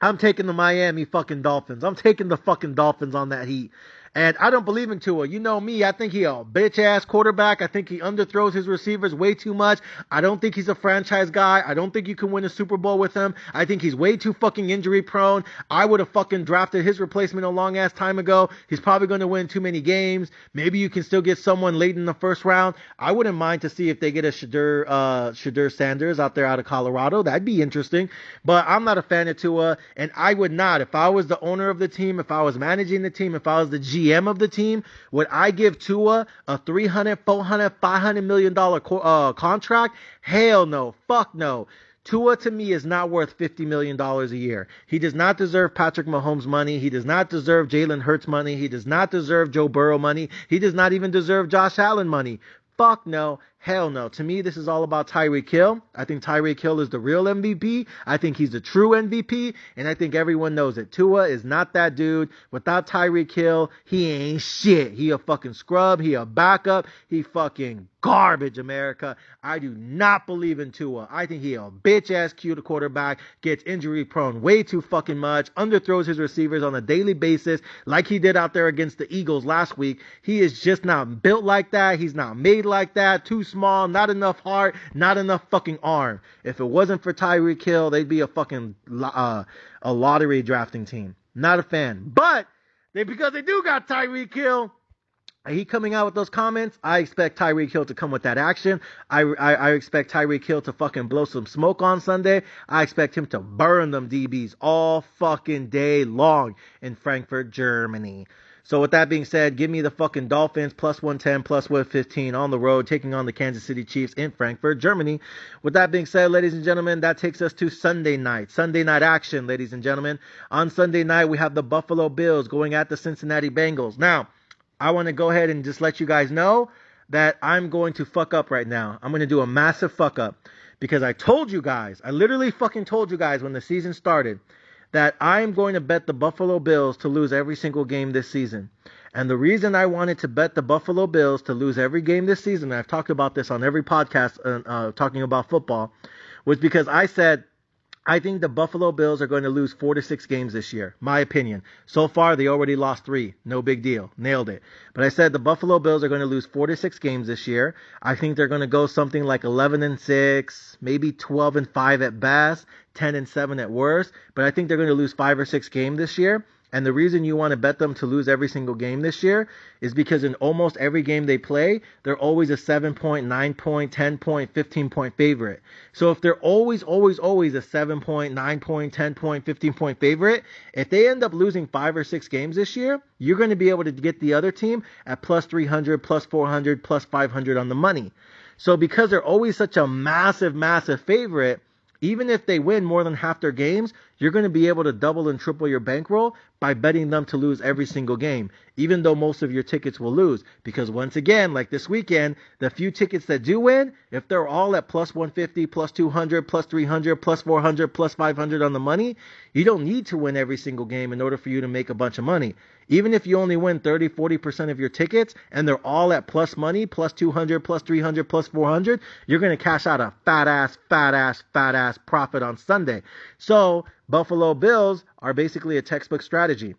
I'm taking the Miami fucking Dolphins. I'm taking the fucking Dolphins on that heat. And I don't believe in Tua. You know me. I think he a bitch-ass quarterback. I think he underthrows his receivers way too much. I don't think he's a franchise guy. I don't think you can win a Super Bowl with him. I think he's way too fucking injury-prone. I would have fucking drafted his replacement a long-ass time ago. He's probably going to win too many games. Maybe you can still get someone late in the first round. I wouldn't mind to see if they get a Shadur Sanders out there out of Colorado. That'd be interesting. But I'm not a fan of Tua, and I would not. If I was the owner of the team, if I was managing the team, if I was the GM of the team, would I give Tua a $300, $400, $500 million contract? Hell no. Fuck no. Tua, to me, is not worth $50 million a year. He does not deserve Patrick Mahomes money. He does not deserve Jalen Hurts money. He does not deserve Joe Burrow money. He does not even deserve Josh Allen money. Fuck no. Hell no. To me, this is all about Tyreek Hill. I think Tyreek Hill is the real MVP. I think he's the true MVP, and I think everyone knows it. Tua is not that dude. Without Tyreek Hill, he ain't shit. He a fucking scrub. He a backup. He fucking garbage, America. I do not believe in Tua. I think he a bitch-ass cute quarterback, gets injury-prone way too fucking much, underthrows his receivers on a daily basis like he did out there against the Eagles last week. He is just not built like that. He's not made like that. Too small, not enough heart, not enough fucking arm. If it wasn't for Tyreek Hill, they'd be a fucking a lottery drafting team. Not a fan. But because they do got Tyreek Hill, he coming out with those comments, I expect Tyreek Hill to come with that action. I expect Tyreek Hill to fucking blow some smoke on Sunday. I expect him to burn them DBs all fucking day long in Frankfurt, Germany. So with that being said, give me the fucking Dolphins plus 110, plus 115 on the road, taking on the Kansas City Chiefs in Frankfurt, Germany. With that being said, ladies and gentlemen, that takes us to Sunday night. Sunday night action, ladies and gentlemen. On Sunday night, we have the Buffalo Bills going at the Cincinnati Bengals. Now, I want to go ahead and just let you guys know that I'm going to fuck up right now. I'm going to do a massive fuck up because I told you guys, I literally fucking told you guys when the season started that I'm going to bet the Buffalo Bills to lose every single game this season. And the reason I wanted to bet the Buffalo Bills to lose every game this season, and I've talked about this on every podcast talking about football, was because I said, I think the Buffalo Bills are going to lose 4 to 6 games this year. My opinion. So far, they already lost 3. No big deal. Nailed it. But I said the Buffalo Bills are going to lose 4 to 6 games this year. I think they're going to go something like 11-6, maybe 12-5 at best, 10-7 at worst. But I think they're going to lose 5 or 6 games this year. And the reason you want to bet them to lose every single game this year is because in almost every game they play, they're always a 7-point, 9-point, 10-point, 15-point favorite. So if they're always a 7-point, 9-point, 10-point, 15-point favorite, if they end up losing 5 or 6 games this year, you're going to be able to get the other team at plus 300, plus 400, plus 500 on the money. So because they're always such a massive favorite, even if they win more than half their games, you're going to be able to double and triple your bankroll by betting them to lose every single game, even though most of your tickets will lose. Because once again, like this weekend, the few tickets that do win, if they're all at plus 150, plus 200, plus 300, plus 400, plus 500 on the money, you don't need to win every single game in order for you to make a bunch of money. Even if you only win 30, 40% of your tickets and they're all at plus money, plus 200, plus 300, plus 400, you're going to cash out a fat ass profit on Sunday. So Buffalo Bills are basically a textbook strategy.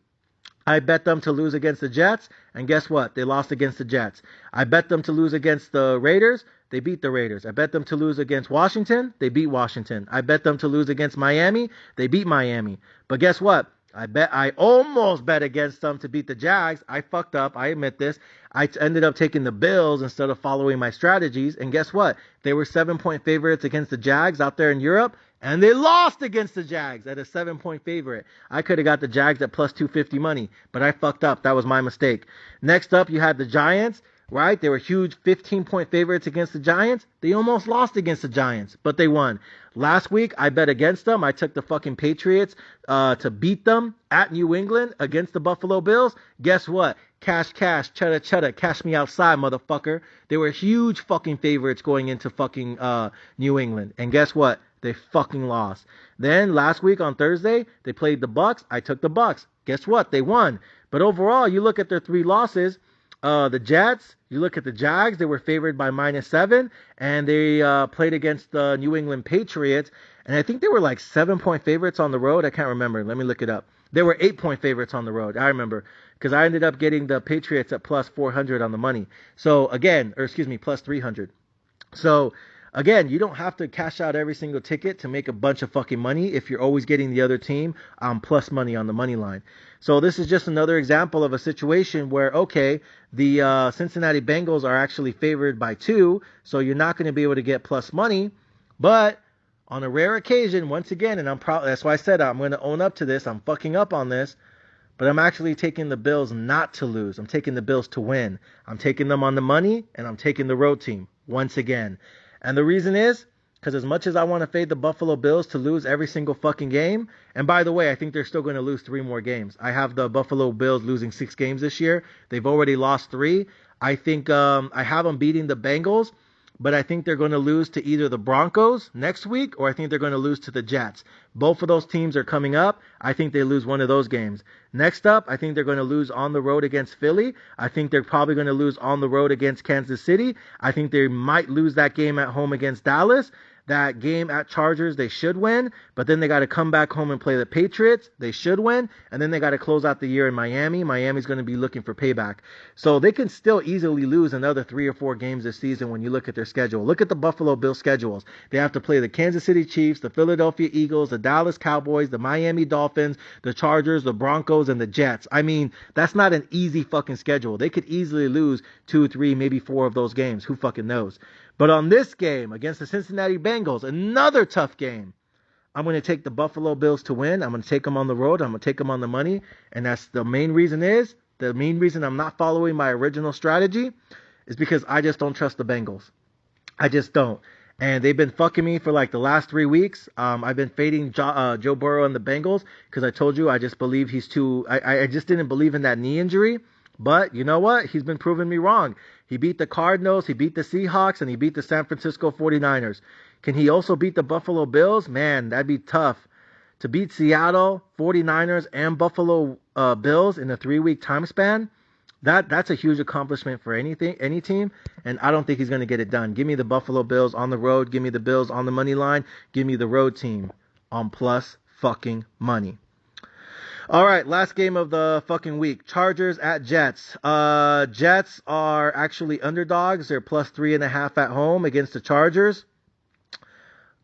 I bet them to lose against the Jets, and guess what? They lost against the Jets. I bet them to lose against the Raiders. They beat the Raiders. I bet them to lose against Washington. They beat Washington. I bet them to lose against Miami. They beat Miami. But guess what? I almost bet against them to beat the Jags. I fucked up. I admit this. I ended up taking the Bills instead of following my strategies. And guess what? They were 7-point favorites against the Jags out there in Europe. And they lost against the Jags at a 7-point favorite. I could have got the Jags at plus 250 money. But I fucked up. That was my mistake. Next up, you had the Giants. Right? They were huge 15-point favorites against the Giants. They almost lost against the Giants, but they won. Last week, I bet against them. I took the fucking Patriots to beat them at New England against the Buffalo Bills. Guess what? Cash, cheddar, cash me outside, motherfucker. They were huge fucking favorites going into fucking New England. And guess what? They fucking lost. Then last week on Thursday, they played the Bucks. I took the Bucks. Guess what? They won. But overall, you look at their 3 losses. The Jets, you look at the Jags, they were favored by -7, and they played against the New England Patriots, and I think they were like 7-point favorites on the road. I can't remember. Let me look it up. They were 8-point favorites on the road. I remember, because I ended up getting the Patriots at plus 400 on the money. So again, plus 300. So again, you don't have to cash out every single ticket to make a bunch of fucking money if you're always getting the other team plus money on the money line. So this is just another example of a situation where, okay, the Cincinnati Bengals are actually favored by 2, so you're not going to be able to get plus money. But on a rare occasion, once again, and that's why I said I'm going to own up to this. I'm fucking up on this. But I'm actually taking the Bills not to lose. I'm taking the Bills to win. I'm taking them on the money, and I'm taking the road team once again. And the reason is Because as much as I want to fade the Buffalo Bills to lose every single fucking game, and by the way, I think they're still going to lose 3 more games. I have the Buffalo Bills losing 6 games this year. They've already lost 3. I think I have them beating the Bengals, but I think they're going to lose to either the Broncos next week or I think they're going to lose to the Jets. Both of those teams are coming up. I think they lose one of those games. Next up, I think they're going to lose on the road against Philly. I think they're probably going to lose on the road against Kansas City. I think they might lose that game at home against Dallas. That game at Chargers, they should win, but then they got to come back home and play the Patriots. They should win, and then they got to close out the year in Miami. Miami's going to be looking for payback. So they can still easily lose another 3 or 4 games this season when you look at their schedule. Look at the Buffalo Bills schedules. They have to play the Kansas City Chiefs, the Philadelphia Eagles, the Dallas Cowboys, the Miami Dolphins, the Chargers, the Broncos, and the Jets. I mean, that's not an easy fucking schedule. They could easily lose 2, 3, maybe 4 of those games. Who fucking knows? But on this game against the Cincinnati Bengals, another tough game, I'm going to take the Buffalo Bills to win. I'm going to take them on the road. I'm going to take them on the money. And that's the main reason I'm not following my original strategy is because I just don't trust the Bengals. I just don't. And they've been fucking me for like the last 3 weeks. I've been fading Joe Burrow and the Bengals because I told you I just believe he's too... I just didn't believe in that knee injury. But you know what? He's been proving me wrong. He beat the Cardinals, he beat the Seahawks, and he beat the San Francisco 49ers. Can he also beat the Buffalo Bills? Man, that'd be tough. To beat Seattle, 49ers, and Buffalo Bills in a 3-week time span, that's a huge accomplishment for any team, and I don't think he's going to get it done. Give me the Buffalo Bills on the road. Give me the Bills on the money line. Give me the road team on plus fucking money. All right, last game of the fucking week. Chargers at Jets. Jets are actually underdogs. They're plus 3.5 at home against the Chargers.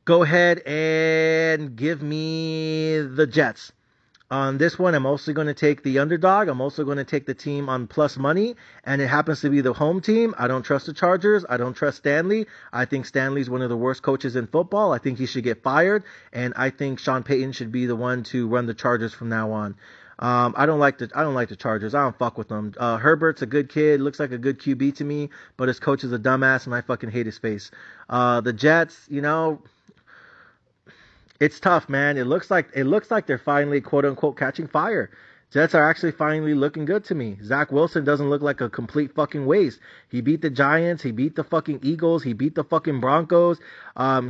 Go ahead and give me the Jets. On this one, I'm also going to take the underdog. I'm also going to take the team on plus money, and it happens to be the home team. I don't trust the Chargers. I don't trust Stanley. I think Stanley's one of the worst coaches in football. I think he should get fired, and I think Sean Payton should be the one to run the Chargers from now on. I don't like the Chargers. I don't fuck with them. Herbert's a good kid, looks like a good QB to me, but his coach is a dumbass, and I fucking hate his face. The Jets, you know. It's tough, man. It looks like they're finally, quote unquote, catching fire. Jets are actually finally looking good to me. Zach Wilson doesn't look like a complete fucking waste. He beat the Giants. He beat the fucking Eagles. He beat the fucking Broncos.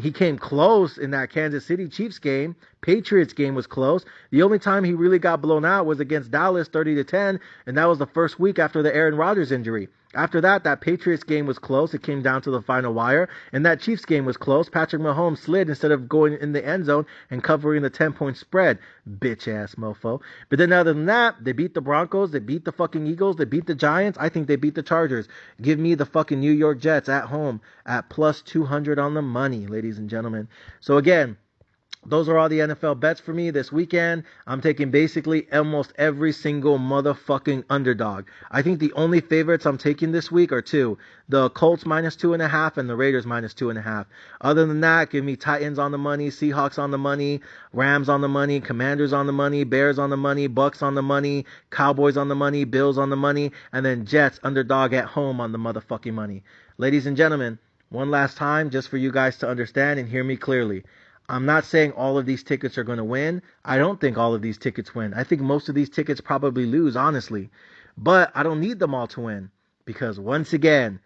He came close in that Kansas City Chiefs game. Patriots game was close. The only time he really got blown out was against Dallas 30-10, and that was the first week after the Aaron Rodgers injury. After that Patriots game was close. It came down to the final wire. And that Chiefs game was close. Patrick Mahomes slid instead of going in the end zone and covering the 10-point spread. Bitch-ass mofo. But then other than that, they beat the Broncos. They beat the fucking Eagles. They beat the Giants. I think they beat the Chargers. Give me the fucking New York Jets at home at plus 200 on the money, ladies and gentlemen. So again, those are all the NFL bets for me this weekend. I'm taking basically almost every single motherfucking underdog. I think the only favorites I'm taking this week are 2. The Colts minus 2.5 and the Raiders minus 2.5. Other than that, give me Titans on the money, Seahawks on the money, Rams on the money, Commanders on the money, Bears on the money, Bucks on the money, Cowboys on the money, Bills on the money, and then Jets underdog at home on the motherfucking money. Ladies and gentlemen, one last time just for you guys to understand and hear me clearly. I'm not saying all of these tickets are going to win. I don't think all of these tickets win. I think most of these tickets probably lose, honestly. But I don't need them all to win. Because once again,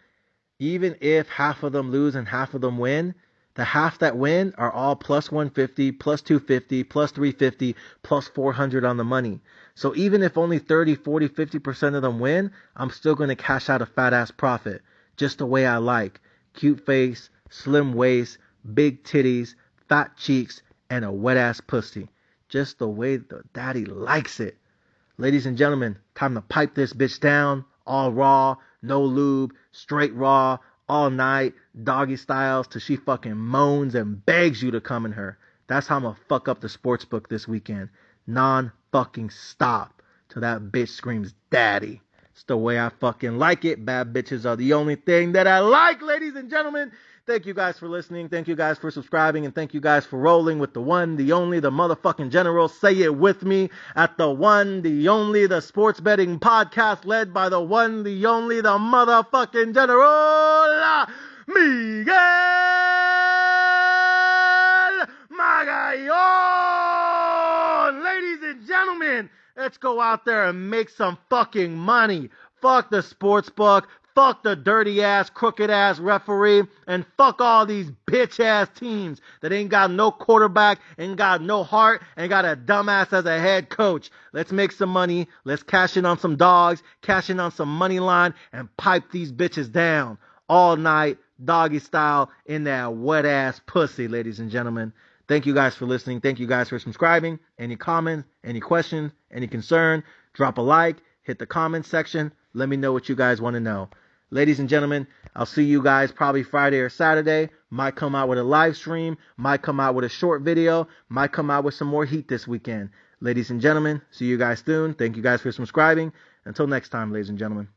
even if half of them lose and half of them win, the half that win are all plus 150, plus 250, plus 350, plus 400 on the money. So even if only 30, 40, 50% of them win, I'm still going to cash out a fat-ass profit. Just the way I like. Cute face, slim waist, big titties, fat cheeks, and a wet-ass pussy. Just the way the daddy likes it. Ladies and gentlemen, time to pipe this bitch down. All raw, no lube, straight raw, all night, doggy styles till she fucking moans and begs you to come in her. That's how I'm gonna fuck up the sports book this weekend. Non-fucking stop till that bitch screams daddy. It's the way I fucking like it. Bad bitches are the only thing that I like, ladies and gentlemen. Thank you guys for listening. Thank you guys for subscribing. And thank you guys for rolling with the one, the only, the motherfucking general. Say it with me at the one, the only, the sports betting podcast led by the one, the only, the motherfucking general, Miguel Zion! Ladies and gentlemen, let's go out there and make some fucking money. Fuck the sports book. Fuck the dirty ass, crooked ass referee, and fuck all these bitch ass teams that ain't got no quarterback, ain't got no heart, and got a dumbass as a head coach. Let's make some money. Let's cash in on some dogs, cash in on some money line, and pipe these bitches down all night, doggy style, in that wet ass pussy, ladies and gentlemen. Thank you guys for listening. Thank you guys for subscribing. Any comments, any questions, any concern, drop a like, hit the comment section. Let me know what you guys want to know. Ladies and gentlemen, I'll see you guys probably Friday or Saturday. Might come out with a live stream. Might come out with a short video. Might come out with some more heat this weekend. Ladies and gentlemen, see you guys soon. Thank you guys for subscribing. Until next time, ladies and gentlemen.